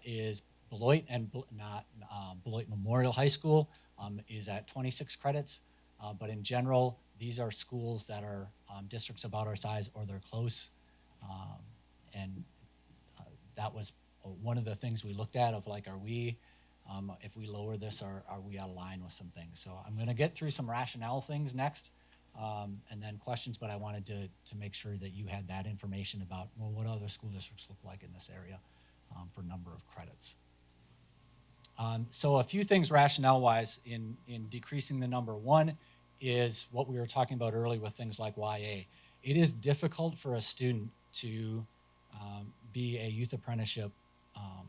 is Beloit, and Beloit Memorial High School is at 26 credits. But in general, these are schools that are districts about our size or they're close. That was one of the things we looked at of like, are we, if we lower this, are we out of line with some things? So I'm going to get through some rationale things next, and then questions, but I wanted to make sure that you had that information about, well, what other school districts look like in this area for number of credits. So a few things rationale-wise in decreasing the number. One is what we were talking about earlier with things like YA. It is difficult for a student to be a youth apprenticeship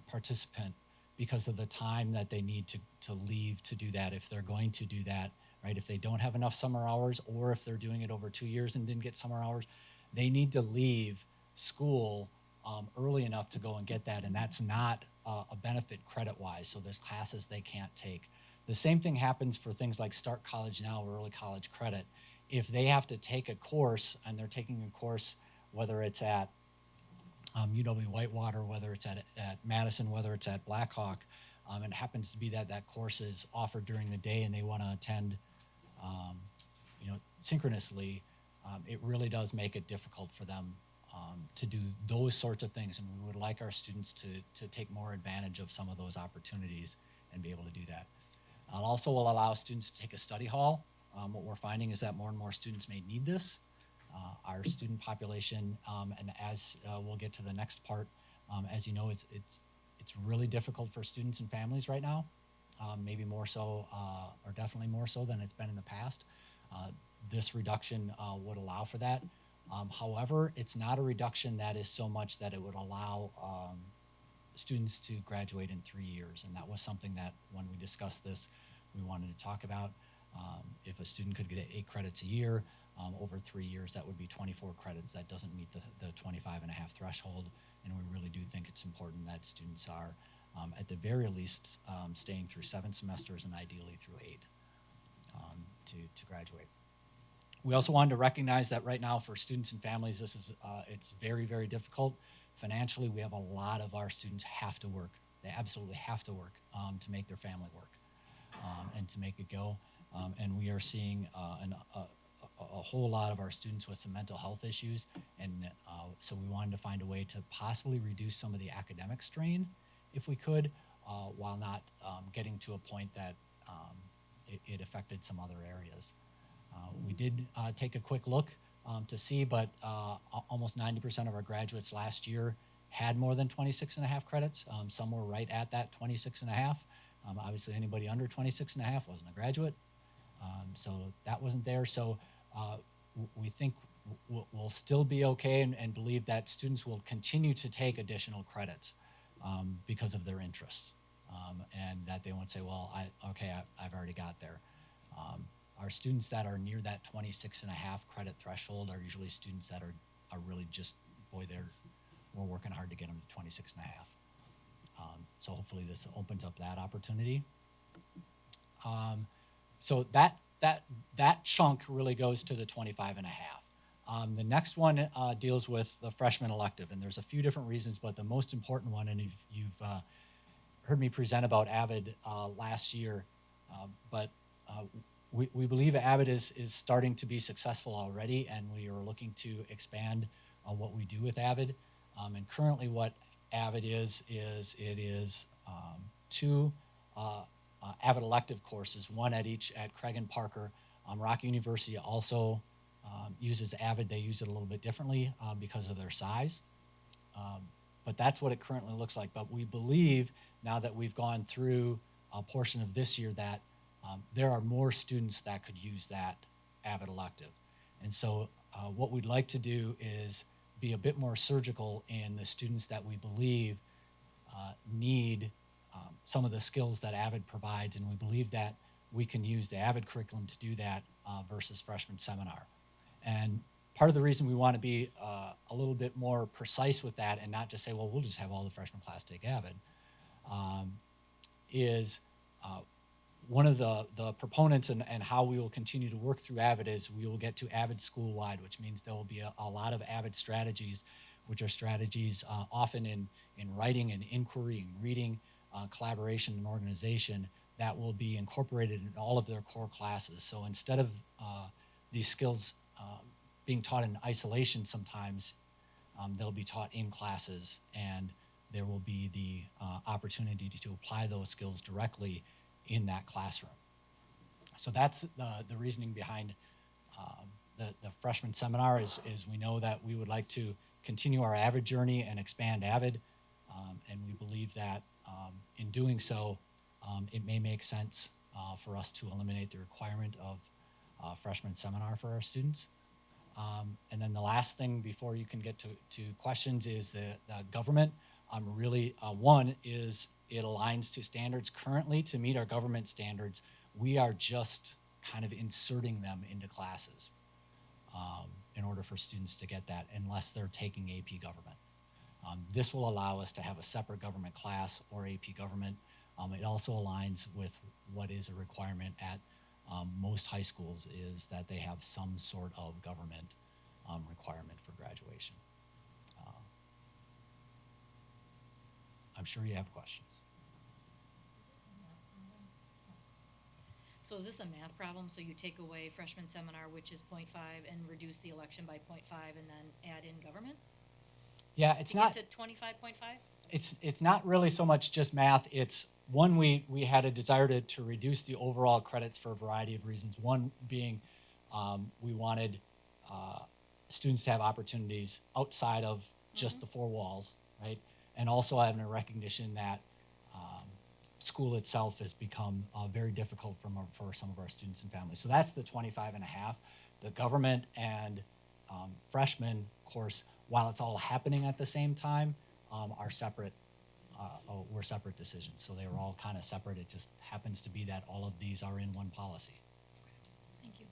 participant because of the time that they need to leave to do that if they're going to do that, right? If they don't have enough summer hours, or if they're doing it over 2 years and didn't get summer hours, they need to leave school early enough to go and get that, and that's not a benefit credit-wise, so there's classes they can't take. The same thing happens for things like Start College Now or Early College Credit. If they have to take a course, and they're taking a course, whether it's at UW-Whitewater, whether it's at Madison, whether it's at Blackhawk, and it happens to be that that course is offered during the day and they want to attend synchronously, it really does make it difficult for them to do those sorts of things, and we would like our students to take more advantage of some of those opportunities and be able to do that. It also will allow students to take a study hall. What we're finding is that more and more students may need this. Our student population, and as we'll get to the next part, as you know, it's really difficult for students and families right now, maybe more so, or definitely more so than it's been in the past. This reduction would allow for that. However, it's not a reduction that is so much that it would allow students to graduate in 3 years, and that was something that when we discussed this, we wanted to talk about. If a student could get 8 credits a year, over 3 years, that would be 24 credits. That doesn't meet the 25.5 threshold, and we really do think it's important that students are, at the very least, staying through 7 semesters and ideally through 8 to graduate. We also wanted to recognize that right now for students and families, this is it's very, very difficult. Financially, we have a lot of our students have to work. They absolutely have to work to make their family work and to make it go. And we are seeing a whole lot of our students with some mental health issues, and so we wanted to find a way to possibly reduce some of the academic strain, if we could, while not getting to a point that it affected some other areas. We did take a quick look to see, but almost 90% of our graduates last year had more than 26.5 credits. Some were right at that 26.5. Obviously, anybody under 26.5 wasn't a graduate, so that wasn't there. So we think we'll still be okay, and believe that students will continue to take additional credits because of their interests, and that they won't say, well, I've already got there. Our students that are near that 26.5 credit threshold are usually students that are really just, boy, we're working hard to get them to 26.5. So hopefully this opens up that opportunity. So that chunk really goes to the 25.5. The next one deals with the freshman elective, and there's a few different reasons, but the most important one, and you've heard me present about AVID last year, but we believe AVID is starting to be successful already, and we are looking to expand on what we do with AVID. And currently what AVID is 2 AVID elective courses, one at Craig and Parker. Rock University also uses AVID. They use it a little bit differently because of their size. But that's what it currently looks like. But we believe now that we've gone through a portion of this year that there are more students that could use that AVID elective. And so what we'd like to do is be a bit more surgical in the students that we believe need some of the skills that AVID provides, and we believe that we can use the AVID curriculum to do that versus freshman seminar. And part of the reason we want to be a little bit more precise with that and not just say, well, we'll just have all the freshman class take AVID, is one of the proponents and how we will continue to work through AVID is we will get to AVID school-wide, which means there will be a lot of AVID strategies, which are strategies often in writing and inquiry and reading, collaboration and organization that will be incorporated in all of their core classes. So instead of these skills being taught in isolation sometimes, they'll be taught in classes, and there will be the opportunity to apply those skills directly in that classroom. So that's the reasoning behind the freshman seminar is we know that we would like to continue our AVID journey and expand AVID, and we believe that in doing so, it may make sense for us to eliminate the requirement of freshman seminar for our students. And then the last thing before you can get to questions is the government. Really, one is it aligns to standards currently to meet our government standards. We are just kind of inserting them into classes in order for students to get that unless they're taking AP government. This will allow us to have a separate government class or AP government. It also aligns with what is a requirement at most high schools is that they have some sort of government requirement for graduation. I'm sure you have questions. So is this a math problem? So you take away freshman seminar, which is 0.5, and reduce the election by 0.5, and then add in government? Yeah, it's not. Get to 25.5? It's not really so much just math. It's one, we had a desire to reduce the overall credits for a variety of reasons. One being we wanted students to have opportunities outside of just the four walls, right? And also having a recognition that school itself has become very difficult for some of our students and families. So that's the 25.5. The government and freshman course, while it's all happening at the same time, are separate. Were separate decisions. So they were all kind of separate. It just happens to be that all of these are in one policy. Thank you.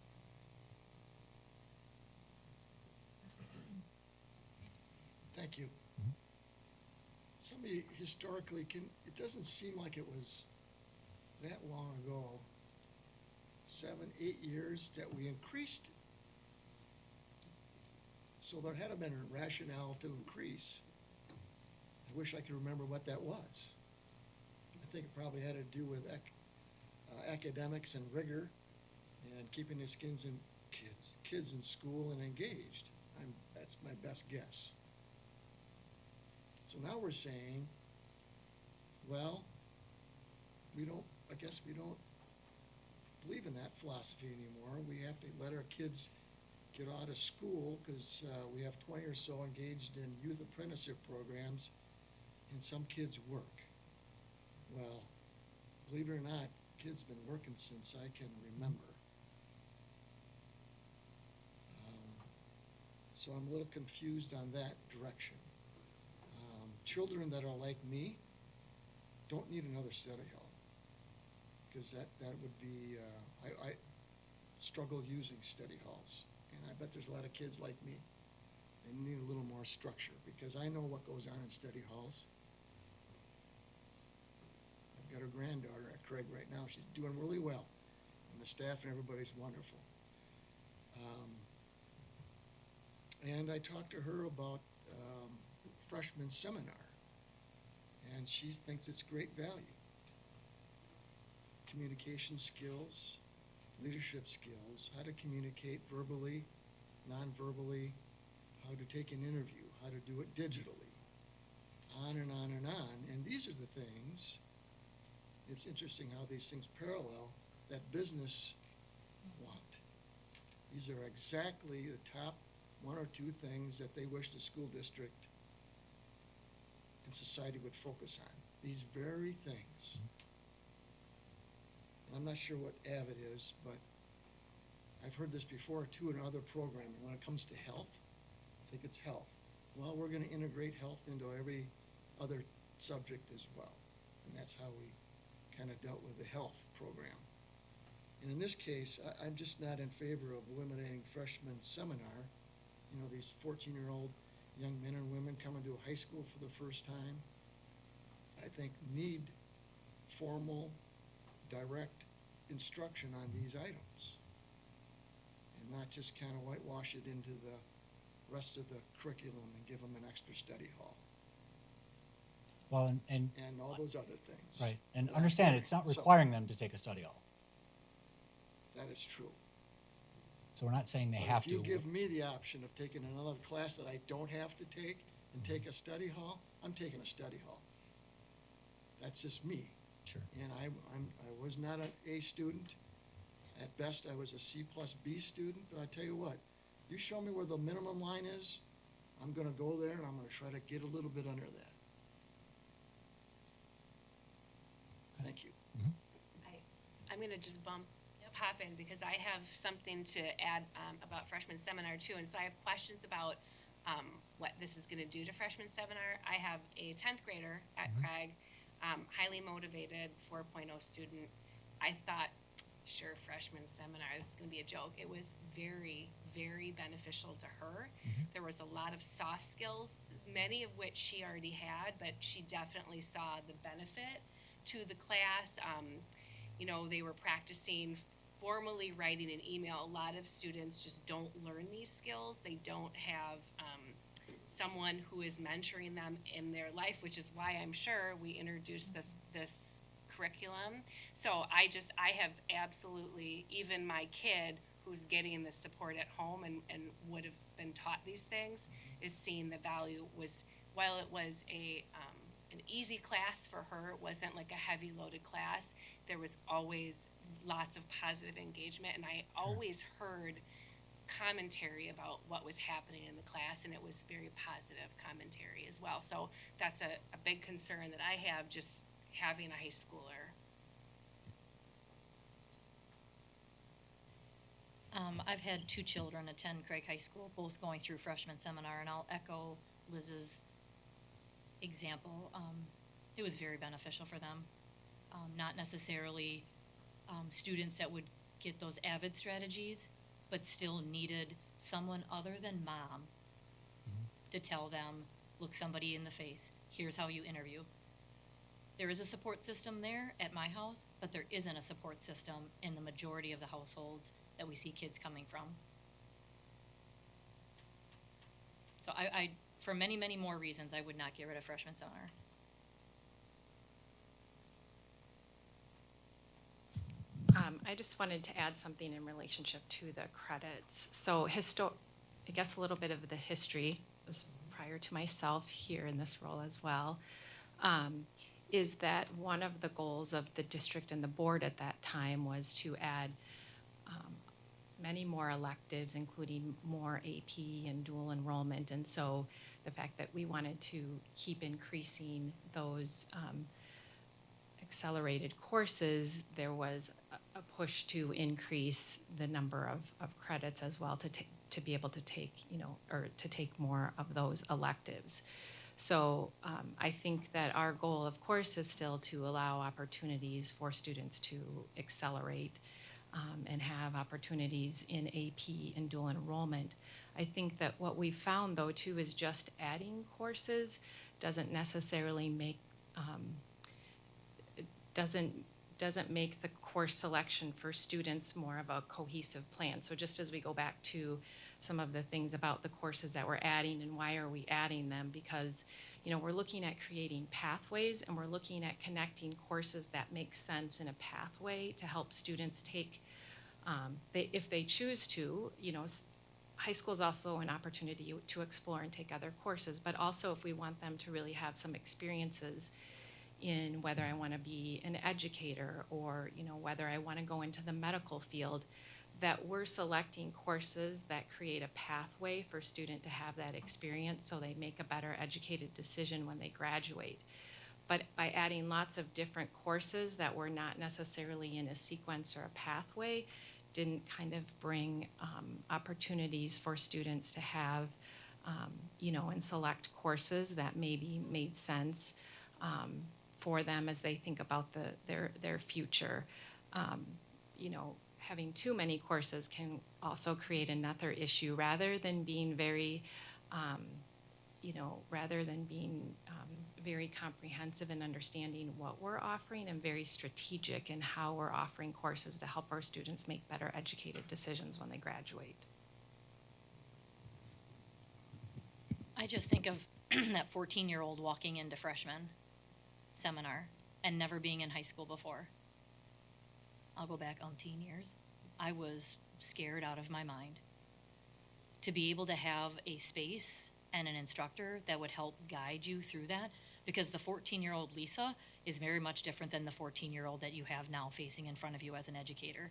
Thank you. Somebody historically it doesn't seem like it was that long ago, 7, 8 years, that we increased. So there had to have been a rationale to increase. I wish I could remember what that was. I think it probably had to do with academics and rigor and keeping his kids in school and engaged. That's my best guess. So now we're saying, well, I guess we don't believe in that philosophy anymore. We have to let our kids get out of school because we have 20 or so engaged in youth apprenticeship programs, and some kids work. Well, believe it or not, kids have been working since I can remember. So I'm a little confused on that direction. Children that are like me don't need another study hall, because that would be, I struggle using study halls, and I bet there's a lot of kids like me. They need a little more structure, because I know what goes on in study halls. I've got a granddaughter at Craig right now. She's doing really well, and the staff and everybody's wonderful. And I talked to her about freshman seminar, and she thinks it's great value. Communication skills, leadership skills, how to communicate verbally, non-verbally, how to take an interview, how to do it digitally, on and on and on. And these are the things, it's interesting how these things parallel that business want. These are exactly the top 1 or 2 things that they wish the school district and society would focus on. These very things. and I'm not sure what AVID is, but I've heard this before too in other programming, when it comes to health, I think it's health. Well, we're gonna integrate health into every other subject as well, and that's how we kind of dealt with the health program. And in this case, I'm just not in favor of eliminating freshman seminar. You know, these 14-year-old young men and women coming to a high school for the first time, I think need formal, direct instruction on these items. And not just kind of whitewash it into the rest of the curriculum and give them an extra study hall Well, and and all those other things. right, and that I'm understand, hearing. it's not So, requiring them to take a study hall. that is true. So we're not saying they But have if you to. give me the option of taking another class that I don't have to take and take a study hall, I'm taking a study hall. That's just me. Sure. And I was not an A student. At best, I was a C+B student, but I tell you what, you show me where the minimum line is, I'm gonna go there and I'm gonna try to get a little bit under that. Thank you. I'm gonna just pop in because I have something to add about freshman seminar too. And so I have questions about what this is gonna do to freshman seminar. I have a 10th grader at Craig, highly motivated, 4.0 student. I thought, sure, freshman seminar, this is gonna be a joke. It was very, very beneficial to her. There was a lot of soft skills, many of which she already had, but she definitely saw the benefit to the class. You know, they were practicing formally writing an email. A lot of students just don't learn these skills. They don't have someone who is mentoring them in their life, which is why I'm sure we introduced this curriculum. So I have absolutely, even my kid who's getting the support at home and would have been taught these things, is seeing the value. While it was an easy class for her, it wasn't like a heavy loaded class, there was always lots of positive engagement, and I always heard commentary about what was happening in the class, and it was very positive commentary as well. So that's a big concern that I have, just having a high schooler. I've had 2 children attend Craig High School, both going through freshman seminar, and I'll echo Liz's example. It was very beneficial for them. Not necessarily students that would get those AVID strategies, but still needed someone other than mom to tell them, look somebody in the face, here's how you interview. There is a support system there at my house, but there isn't a support system in the majority of the households that we see kids coming from. So I for many, many more reasons, I would not get rid of freshman seminar. I just wanted to add something in relationship to the credits. So I guess a little bit of the history was prior to myself here in this role as well, is that one of the goals of the district and the board at that time was to add many more electives, including more AP and dual enrollment. And so the fact that we wanted to keep increasing those accelerated courses, there was a push to increase the number of credits as well to be able to take, or to take more of those electives. So I think that our goal, of course, is still to allow opportunities for students to accelerate and have opportunities in AP and dual enrollment. I think that what we found, though, too, is just adding courses doesn't necessarily make doesn't make the course selection for students more of a cohesive plan. So just as we go back to some of the things about the courses that we're adding and why are we adding them, because we're looking at creating pathways and we're looking at connecting courses that make sense in a pathway to help students take, if they choose to, high school is also an opportunity to explore and take other courses, but also if we want them to really have some experiences in whether I want to be an educator or whether I want to go into the medical field, that we're selecting courses that create a pathway for student to have that experience so they make a better educated decision when they graduate. but by adding lots of different courses that were not necessarily in a sequence or a pathway, didn't kind of bring opportunities for students to have, and select courses that maybe made sense for them as they think about their future. Having too many courses can also create another issue rather than being very, very comprehensive in understanding what we're offering and very strategic in how we're offering courses to help our students make better educated decisions when they graduate. I just think of that 14-year-old walking into freshman seminar and never being in high school before. I'll go back umpteen years. I was scared out of my mind. To be able to have a space and an instructor that would help guide you through that, because the 14-year-old Lisa is very much different than the 14-year-old that you have now facing in front of you as an educator.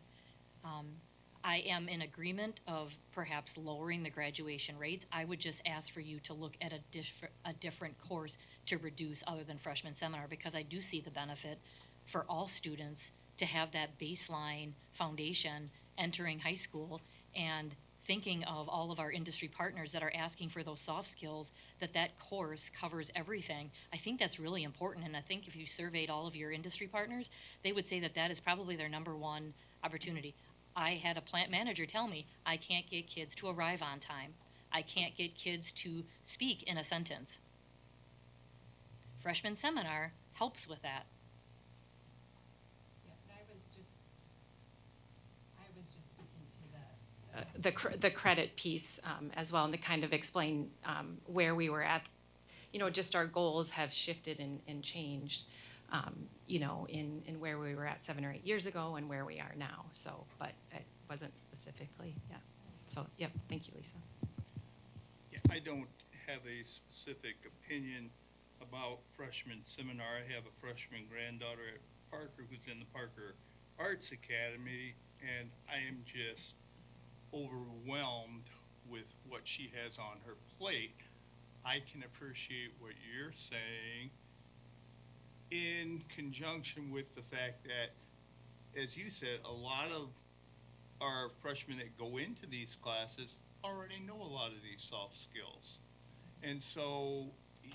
I am in agreement of perhaps lowering the graduation rates. I would just ask for you to look at a different course to reduce other than freshman seminar, because I do see the benefit for all students to have that baseline foundation entering high school, and thinking of all of our industry partners that are asking for those soft skills, that course covers everything. I think that's really important, and I think if you surveyed all of your industry partners, they would say that is probably their number one opportunity. I had a plant manager tell me, I can't get kids to arrive on time. I can't get kids to speak in a sentence. Freshman seminar helps with that. The credit piece as well, and to kind of explain where we were at. Just our goals have shifted and changed, in where we were at 7 or 8 years ago and where we are now. So, but it wasn't specifically, yeah. So, yep, thank you, Lisa. Yeah, I don't have a specific opinion about freshman seminar. I have a freshman granddaughter at Parker who's in the Parker Arts Academy, and I am just overwhelmed with what she has on her plate. I can appreciate what you're saying in conjunction with the fact that, as you said, a lot of our freshmen that go into these classes already know a lot of these soft skills. And so,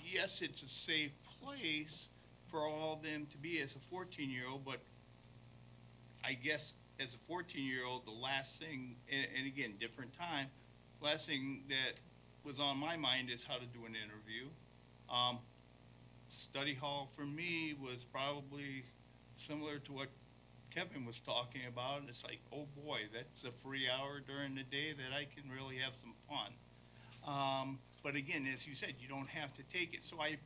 yes, it's a safe place for all of them to be as a 14-year-old, but I guess as a 14-year-old, the last thing, and again, different time, last thing that was on my mind is how to do an interview. Study hall for me was probably similar to what Kevin was talking about. It's like, oh boy, that's a free hour during the day that I can really have some fun. But again, as you said, you don't have to take it. So I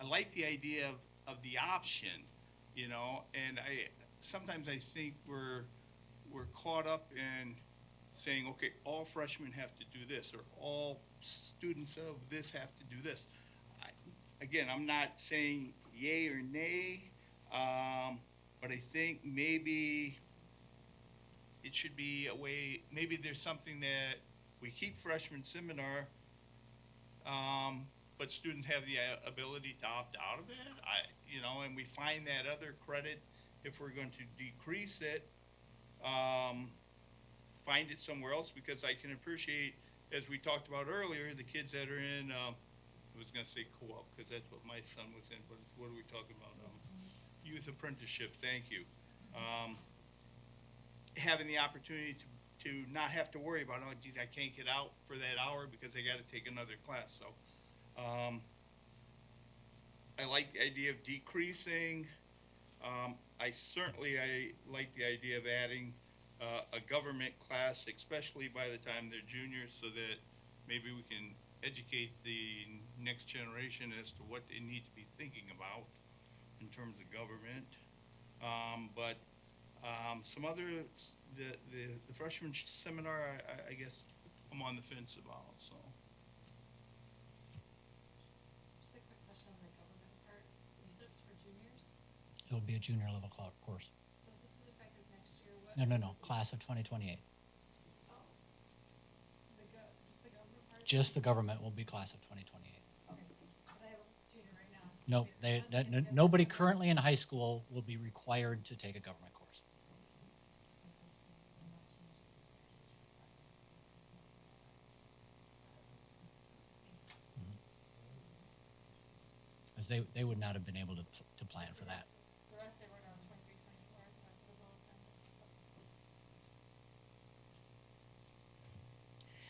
like the idea of the option, and sometimes I think we're caught up in saying, okay, all freshmen have to do this, or all students of this have to do this. Again, I'm not saying yay or nay, but I think maybe it should be a way, maybe there's something that we keep freshman seminar, but students have the ability to opt out of it, and we find that other credit, if we're going to decrease it, find it somewhere else, because I can appreciate, as we talked about earlier, the kids that are in, I was gonna say co-op, because that's what my son was in, but what are we talking about? Youth apprenticeship, thank you. Having the opportunity to not have to worry about, oh, geez, I can't get out for that hour because I gotta take another class, so. I like the idea of decreasing. I like the idea of adding a government class, especially by the time they're juniors, so that maybe we can educate the next generation as to what they need to be thinking about in terms of government. But some other, the freshman seminar, I guess I'm on the fence about, so. Just a quick question on the government part. You said it was for juniors? It'll be a junior level course. So if this is effective next year, what? No, class of 2028. Oh. Just the government part? Just the government will be class of 2028. Okay, because I have a junior right now, so No, nobody currently in high school will be required to take a government course. As they would not have been able to plan for that. The rest everyone else, 23, 24, the rest of the world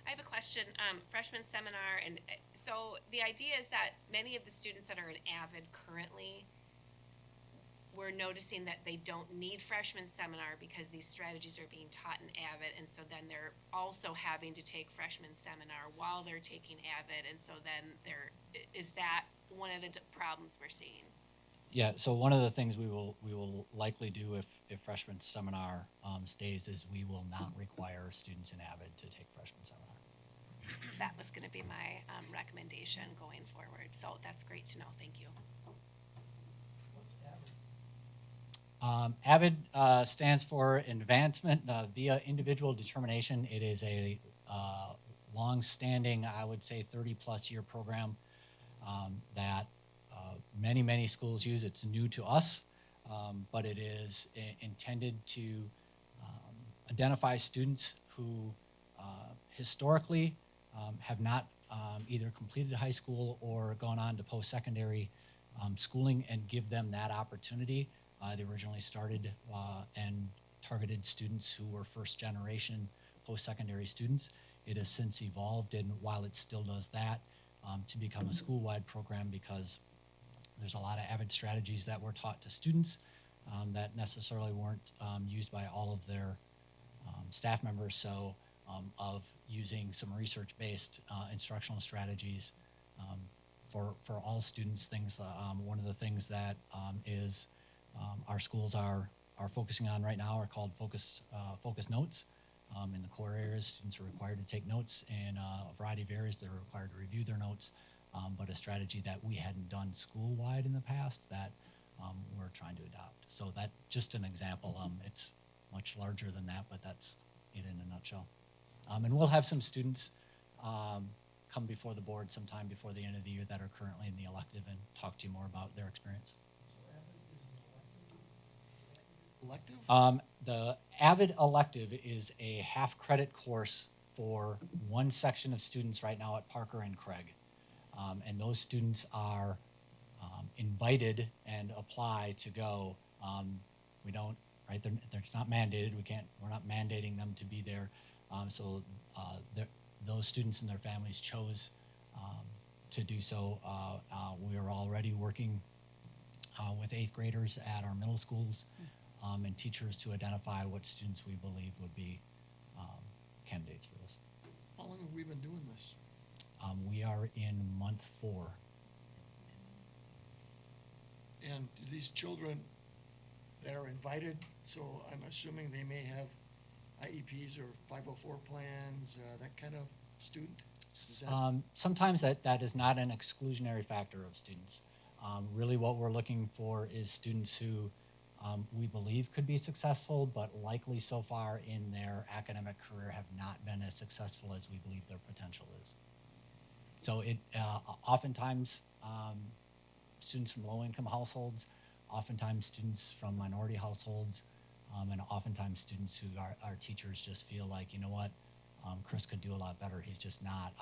I have a question, freshman seminar, and so the idea is that many of the students that are in Avid currently, we're noticing that they don't need freshman seminar because these strategies are being taught in Avid, and so then they're also having to take freshman seminar while they're taking Avid, and so then is that one of the problems we're seeing? Yeah, so one of the things we will likely do if freshman seminar stays is we will not require students in Avid to take freshman seminar. That was gonna be my, recommendation going forward, so that's great to know, thank you. AVID stands for Advancement via Individual Determination. It is a long-standing, I would say 30-plus year program that many schools use. It's new to us, but it is intended to identify students who historically have not either completed high school or gone on to post-secondary schooling and give them that opportunity. They originally started and targeted students who were first-generation post-secondary students. It has since evolved, and while it still does that, to become a school-wide program because there's a lot of AVID strategies that were taught to students that necessarily weren't used by all of their staff members. So of using some research-based instructional strategies for all students. One of the things that is our schools are focusing on right now are called focus notes. In the core areas, students are required to take notes. In a variety of areas, they're required to review their notes. But a strategy that we hadn't done school-wide in the past that we're trying to adopt. So that just an example. It's much larger than that, but that's it in a nutshell. And we'll have some students come before the board sometime before the end of the year that are currently in the elective and talk to you more about their experience. Elective? The AVID elective is a half-credit course for one section of students right now at Parker and Craig. And those students are invited and apply to go. We don't, right, it's not mandated. We're not mandating them to be there. Those students and their families chose to do so. We are already working with 8th graders at our middle schools and teachers to identify what students we believe would be candidates for this. How long have we been doing this? We are in month 4. And do these children that are invited, so I'm assuming they may have IEPs or 504 plans, that kind of student? Is that- Sometimes that is not an exclusionary factor of students. Really what we're looking for is students who we believe could be successful, but likely so far in their academic career have not been as successful as we believe their potential is. So it oftentimes students from low-income households, oftentimes students from minority households, and oftentimes students who our teachers just feel like, you know what, Chris could do a lot better. He's just not.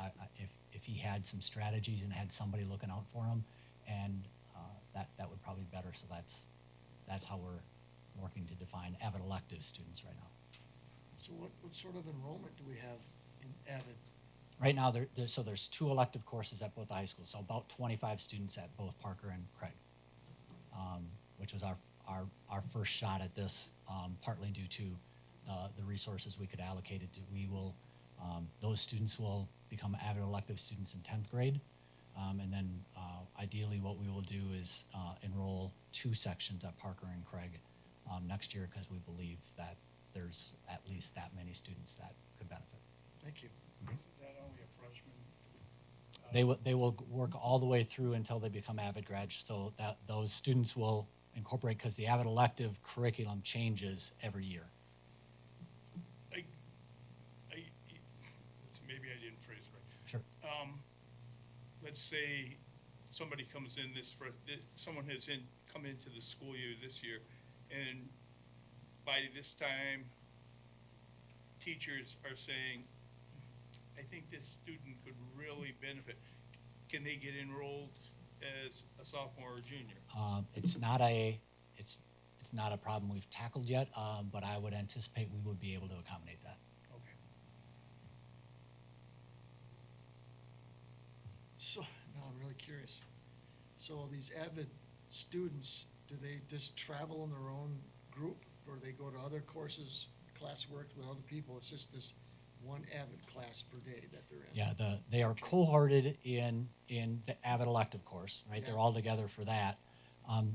If he had some strategies and had somebody looking out for him, and that would probably be better. So that's how we're working to define AVID elective students right now. So what sort of enrollment do we have in AVID? Right now, there's 2 elective courses at both the high schools, so about 25 students at both Parker and Craig, which was our first shot at this, partly due to the resources we could allocate it to. Those students will become AVID elective students in 10th grade, and then ideally what we will do is enroll 2 sections at Parker and Craig next year because we believe that there's at least that many students that could benefit. Thank you. Is that only a freshman? They will work all the way through until they become AVID grads, so that those students will incorporate, because the AVID elective curriculum changes every year. Maybe I didn't phrase it right. Sure. Let's say somebody comes in someone has come into the school year this year, and by this time, teachers are saying, I think this student could really benefit. Can they get enrolled as a sophomore or junior? It's not a problem we've tackled yet, but I would anticipate we would be able to accommodate that. Okay. So, now I'm really curious. So these avid students, do they just travel in their own group, or they go to other courses, classwork with other people? It's just this one avid class per day that they're in? Yeah, they are cohorted in the Avid elective course, right? They're Yeah. all together for that.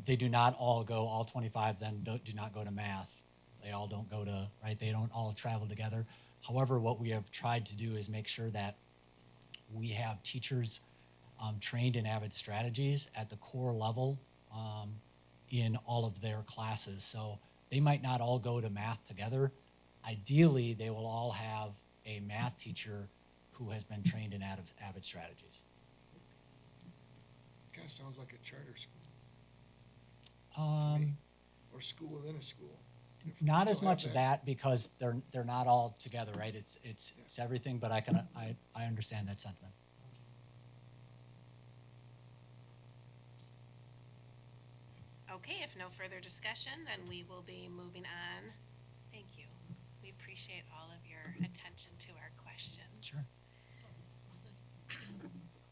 They do not all go, all 25 then do not go to math. They all don't go to, right? They don't all travel together. However, what we have tried to do is make sure that we have teachers trained in Avid strategies at the core level in all of their classes. So they might not all go to math together. Ideally, they will all have a math teacher who has been trained in Avid strategies. Kind of sounds like a charter school, Um, or school within a school. If we Not as still have much that because they're not all together, right? It's everything, but I understand that sentiment. Okay, if no further discussion, then we will be moving on. Thank you. We appreciate all of your attention to our questions. Sure. So,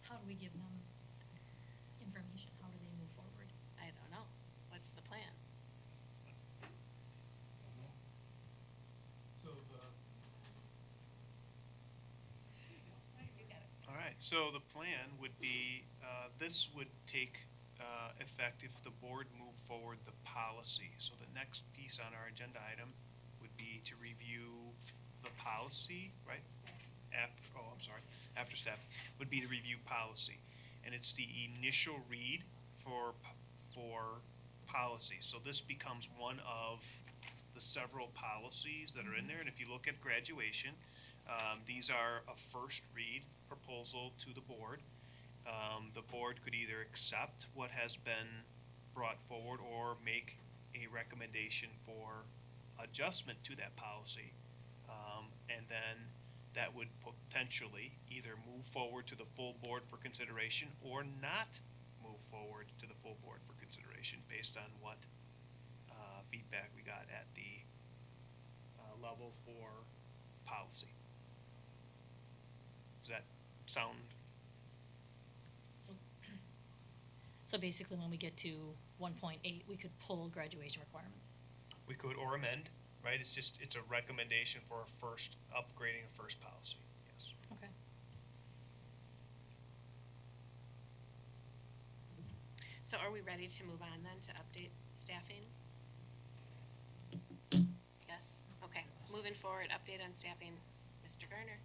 how do we give them information? How do they move forward? I don't know. What's the plan? All right, so the plan would be, this would take effect if the board moved forward the policy. So the next piece on our agenda item would be to review the policy, right? After staff, would be to review policy. And it's the initial read for policy. So this becomes one of the several policies that are in there. And if you look at graduation, these are a first read proposal to the board. The board could either accept what has been brought forward or make a recommendation for adjustment to that policy. And then that would potentially either move forward to the full board for consideration or not move forward to the full board for consideration based on what feedback we got at the level for policy. Does that sound? So basically, when we get to 1.8, we could pull graduation requirements. We could, or amend, right? It's a recommendation for upgrading a first policy, yes. Okay. So are we ready to move on then to update staffing? Yes, okay. Moving forward, update on staffing. Mr. Garner.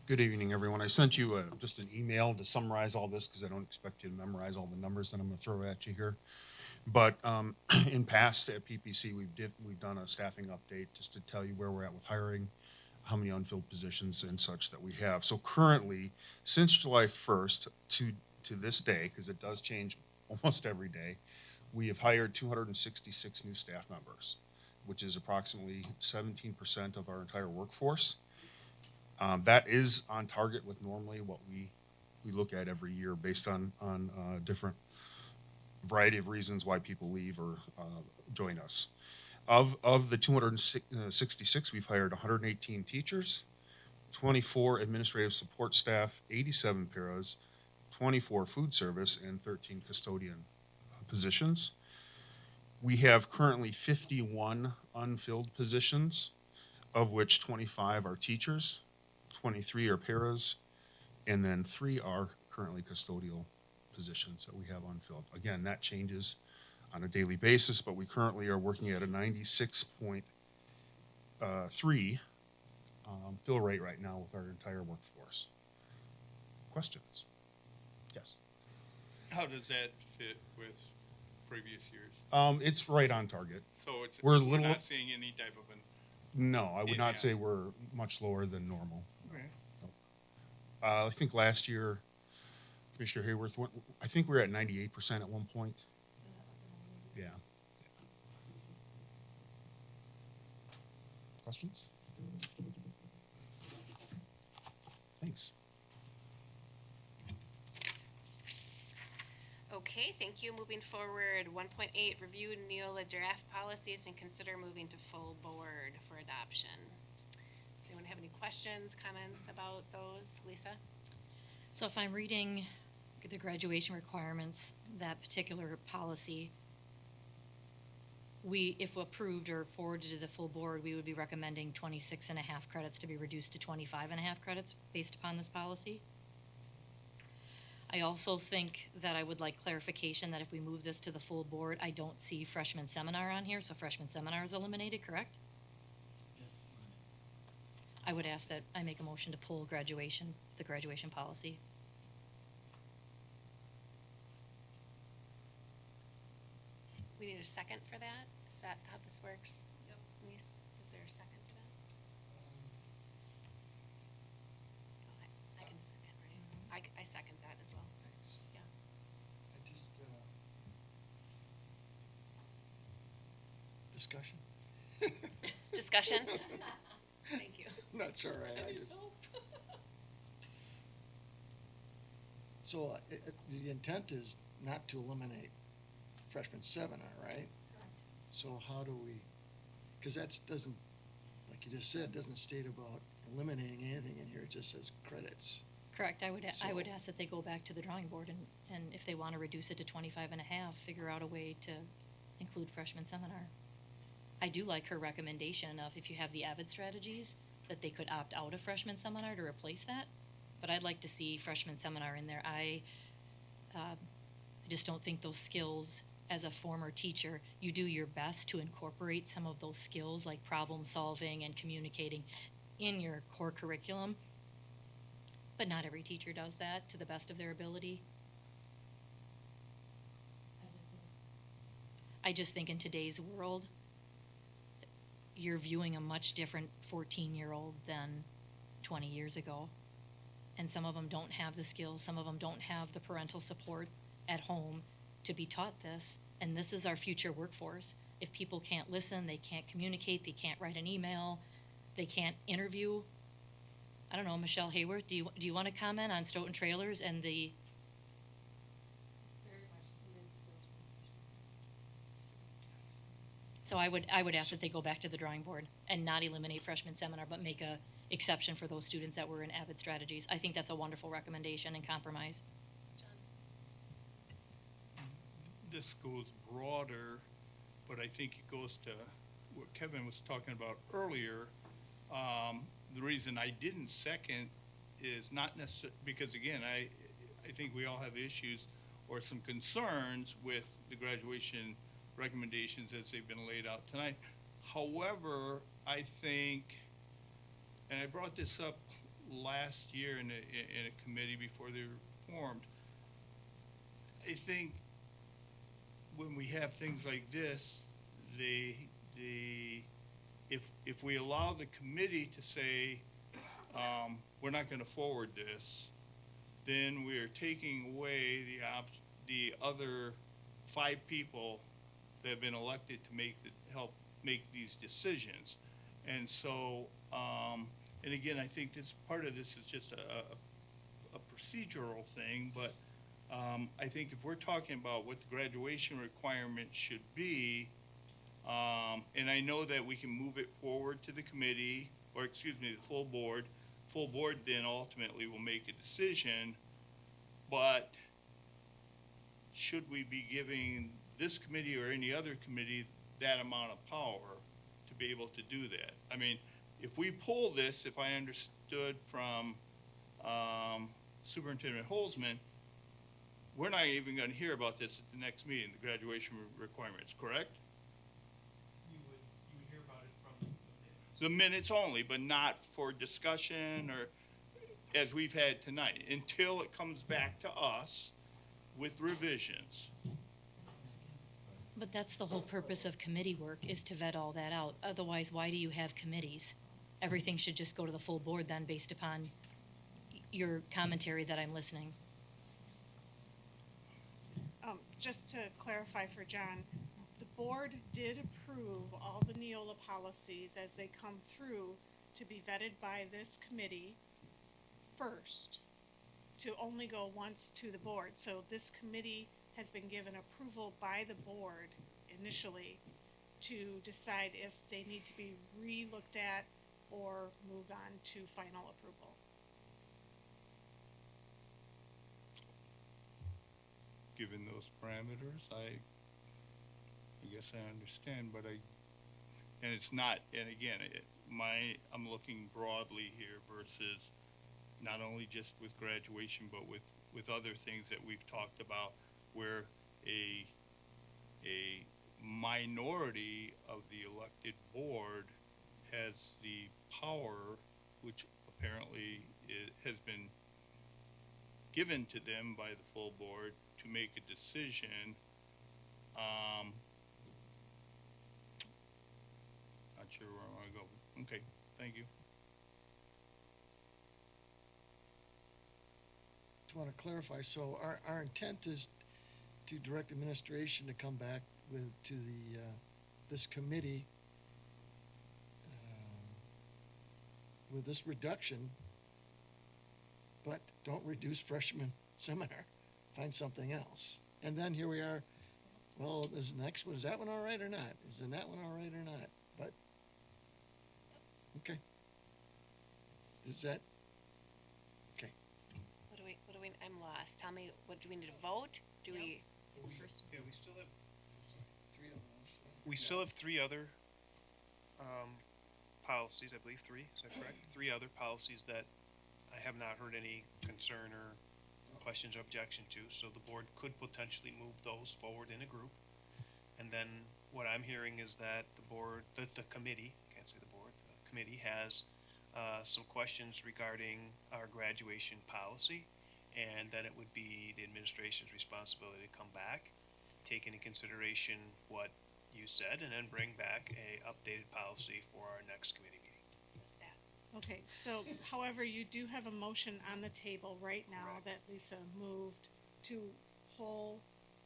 Good evening, everyone. I sent you just an email to summarize all this because I don't expect you to memorize all the numbers that I'm going to throw at you here. But in past at PPC, we've done a staffing update just to tell you where we're at with hiring, how many unfilled positions and such that we have. So currently, since July 1st to this day, because it does change almost every day, we have hired 266 new staff members, which is approximately 17% of our entire workforce. That is on target with normally what we look at every year based on different variety of reasons why people leave or join us. Of the 266, we've hired 118 teachers, 24 administrative support staff, 87 paras, 24 food service, and 13 custodian positions. We have currently 51 unfilled positions, of which 25 are teachers, 23 are paras, and then 3 are currently custodial positions that we have unfilled. Again, that changes on a daily basis, but we currently are working at a 96.3 fill rate right now with our entire workforce. Questions? Yes. How does that fit with previous years? It's right on target. So We're we're little- not seeing any type of an No, I would Yeah. not say we're much lower than normal. Okay. I think last year, Commissioner Hayworth, I think we were at 98% at one point. Yeah. Questions? Thanks. Okay, thank you. Moving forward, 1.8, review Neola draft policies and consider moving to full board for adoption. Does anyone have any questions, comments about those? Lisa? So if I'm reading the graduation requirements, that particular policy, if approved or forwarded to the full board, we would be recommending 26.5 credits to be reduced to 25.5 credits based upon this policy. I also think that I would like clarification that if we move this to the full board, I don't see freshman seminar on here, so freshman seminar is eliminated, correct? I would ask that I make a motion to pull the graduation policy. We need a second for that? Is that how this works? Yep. Denise, is there a second for that? I can second, right? I second that as well. Thanks. Yeah. I just, discussion? Discussion? Thank you. That's all right, I just. So, the intent is not to eliminate freshman seminar, right? So how do we, because that doesn't, like you just said, doesn't state about eliminating anything in here, it just says credits. Correct, I would So- ask that they go back to the drawing board and if they want to reduce it to 25.5, figure out a way to include freshman seminar. I do like her recommendation of if you have the AVID strategies, that they could opt out of freshman seminar to replace that, but I'd like to see freshman seminar in there. I just don't think those skills, as a former teacher, you do your best to incorporate some of those skills like problem solving and communicating in your core curriculum. But not every teacher does that to the best of their ability. I just think in today's world, you're viewing a much different 14-year-old than 20 years ago. And some of them don't have the skills, some of them don't have the parental support at home to be taught this, and this is our future workforce. If people can't listen, they can't communicate, they can't write an email, they can't interview. I don't know, Michelle Hayworth, do you want to comment on Stoughton Trailers and the? So I would ask that they go back to the drawing board and not eliminate freshman seminar, but make a exception for those students that were in AVID strategies. I think that's a wonderful recommendation and compromise. This goes broader, but I think it goes to what Kevin was talking about earlier. The reason I didn't second is not necessarily, because again, I think we all have issues or some concerns with the graduation recommendations as they've been laid out tonight. However, I think, and I brought this up last year in a committee before they were formed, I think when we have things like this, if we allow the committee to say, we're not gonna forward this, then we are taking away the other 5 people that have been elected to help make these decisions. And so, and again, I think this, part of this is just a procedural thing, but I think if we're talking about what the graduation requirement should be, and I know that we can move it forward to the committee, or excuse me, the full board then ultimately will make a decision, but should we be giving this committee or any other committee that amount of power to be able to do that? I mean, if we pull this, if I understood from Superintendent Holzman, we're not even gonna hear about this at the next meeting, the graduation requirements, correct? You would hear about it from the minutes. The minutes only, but not for discussion or as we've had tonight, until it comes back to us with revisions. But that's the whole purpose of committee work, is to vet all that out. Otherwise, why do you have committees? Everything should just go to the full board then, based upon your commentary that I'm listening. Just to clarify for John, the board did approve all the Neola policies as they come through to be vetted by this committee first, to only go once to the board. So this committee has been given approval by the board initially to decide if they need to be re-looked at or moved on to final approval. Given those parameters, I guess I understand, but and it's not, and again, I'm looking broadly here versus not only just with graduation, but with other things that we've talked about, where a minority of the elected board has the power, which apparently has been given to them by the full board to make a decision. Not sure where I want to go. Okay, thank you. Just want to clarify, so our intent is to direct administration to come back to the, this committee with this reduction, but don't reduce freshman seminar, find something else. And then here we are, well, this next one, is that one all right or not? Is that one all right or not? But, okay. Is that, okay. What do we, I'm lost. Tell me, what, do we need to vote? Do we? Yeah, we still have, Three of those. we still have three other, policies, I believe three, is that correct? Three other policies that I have not heard any concern or questions or objection to, so the board could potentially move those forward in a group. And then what I'm hearing is that the board, the committee, I can't say the board, the committee has some questions regarding our graduation policy, and then it would be the administration's responsibility to come back, take into consideration what you said, and then bring back a updated policy for our next committee meeting. What's that? Okay, so however, you do have a motion on the table right now that Lisa moved to pull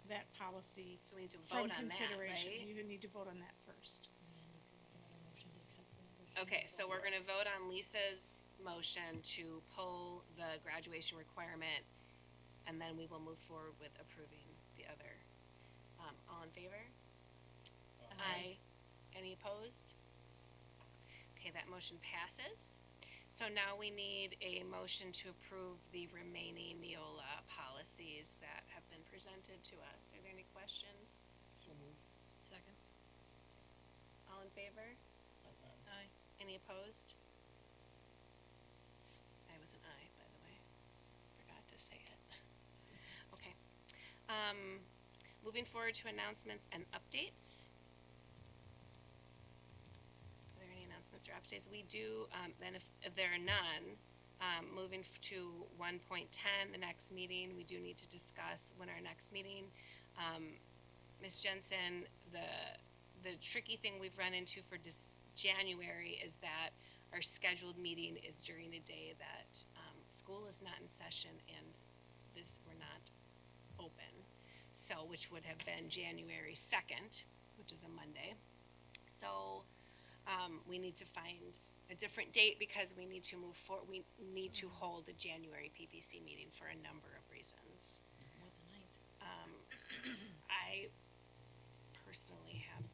that policy So we need to from vote on that, consideration. right? You need to vote on that first. Okay, so we're gonna vote on Lisa's motion to pull the graduation requirement, and then we will move forward with approving the other. All in favor? Aye. Any opposed? Okay, that motion passes. So now we need a motion to approve the remaining Neola policies that have been presented to us. Are there any questions? So move. Second. All in favor? Aye. Any opposed? I was an aye, by the way. Forgot to say it. Okay. Moving forward to announcements and updates. Are there any announcements or updates? We do, then if there are none, moving to 1.10, the next meeting, we do need to discuss when our next meeting. Ms. Jensen, the tricky thing we've run into for January is that our scheduled meeting is during a day that school is not in session and we're not open. So, which would have been January 2nd, which is a Monday. So, we need to find a different date because we need to move forward. We need to hold a January PPC meeting for a number of reasons. What, the ninth? I personally have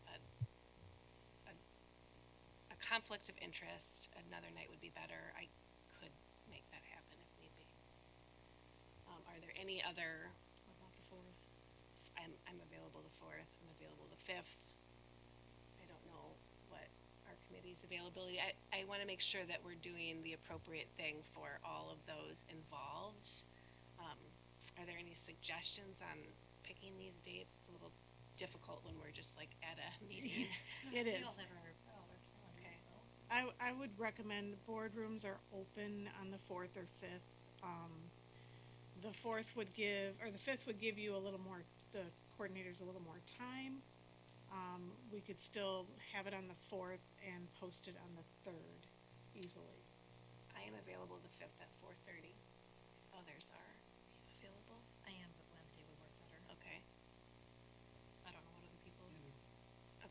a conflict of interest. Another night would be better. I could make that happen if need be. Are there any other? What about the fourth? I'm available the 4th. I'm available the 5th. I don't know what our committee's availability. I want to make sure that we're doing the appropriate thing for all of those involved. Are there any suggestions on picking these dates? It's a little difficult when we're just like at a meeting. It We is. all have our calendars, though. I would recommend boardrooms are open on the 4th or 5th. The 4th would give, or the 5th would give you a little more, the coordinators a little more time we could still have it on the 4th and post it on the 3rd easily. I am available the 5th at 4:30. If others are available. I am, but Wednesday would work better. Okay, I don't know what other people.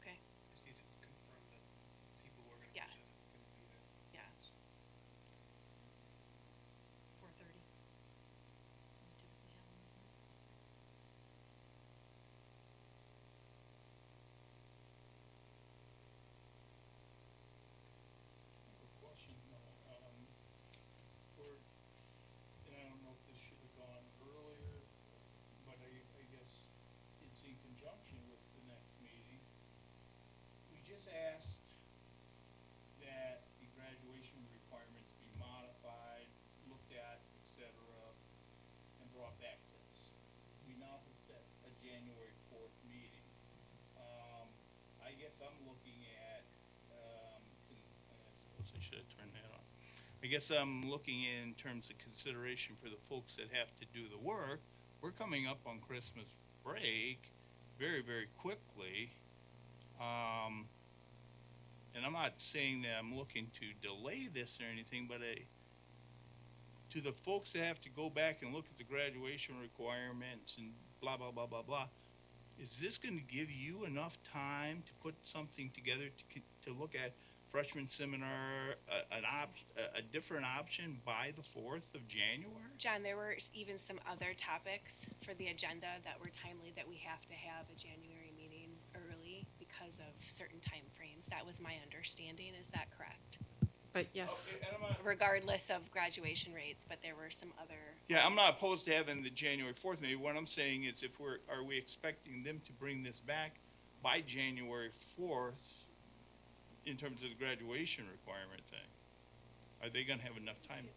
okay, Just need to confirm that people who are gonna Yes. present are gonna be there. yes. 4:30. We typically have them, isn't it? I have a question, or, and I don't know if this should have gone earlier, but I guess it's in conjunction with the next meeting. We just asked that the graduation requirements be modified, looked at, et cetera, and brought back to us. We now have set a January 4th meeting. I guess I'm looking at, I suppose I should have turned that on. I guess I'm looking in terms of consideration for the folks that have to do the work. We're coming up on Christmas break very, very quickly. And I'm not saying that I'm looking to delay this or anything, but to the folks that have to go back and look at the graduation requirements and blah, blah, blah, blah, blah, is this gonna give you enough time to put something together to look at freshman seminar, a different option by the 4th of January? John, there were even some other topics for the agenda that were timely that we have to have a January meeting early because of certain timeframes. That was my understanding. Is that correct? But yes, Okay, and I'm not- Regardless of graduation rates, but there were some other. Yeah, I'm not opposed to having the January 4th meeting. What I'm saying is are we expecting them to bring this back by January 4th in terms of the graduation requirement thing? Are they gonna have enough time?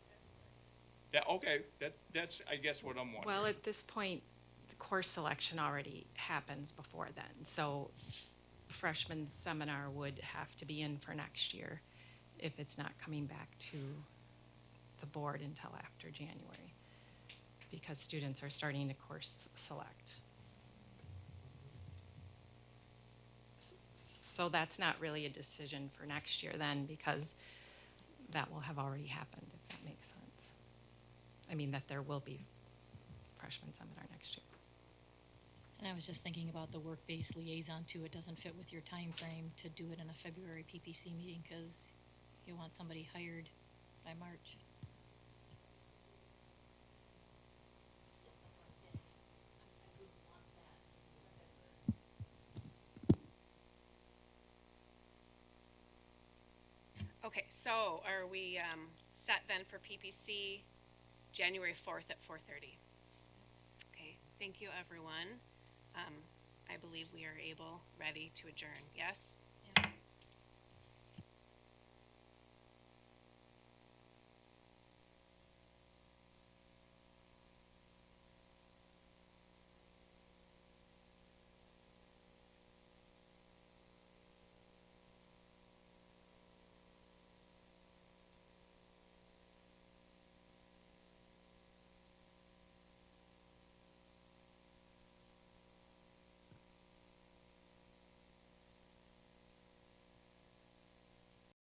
That's, I guess, what I'm wondering. well, at this point, the course selection already happens before then. So freshman seminar would have to be in for next year if it's not coming back to the board until after January, because students are starting to course select. So that's not really a decision for next year then, because that will have already happened, if that makes sense. I mean, that there will be freshman seminar next year. And I was just thinking about the work-based liaison too. It doesn't fit with your time frame to do it in a February PPC meeting because you want somebody hired by March. Okay, so are we set then for PPC January 4th at 4:30? Okay, thank you, everyone. I believe we are ready to adjourn, yes?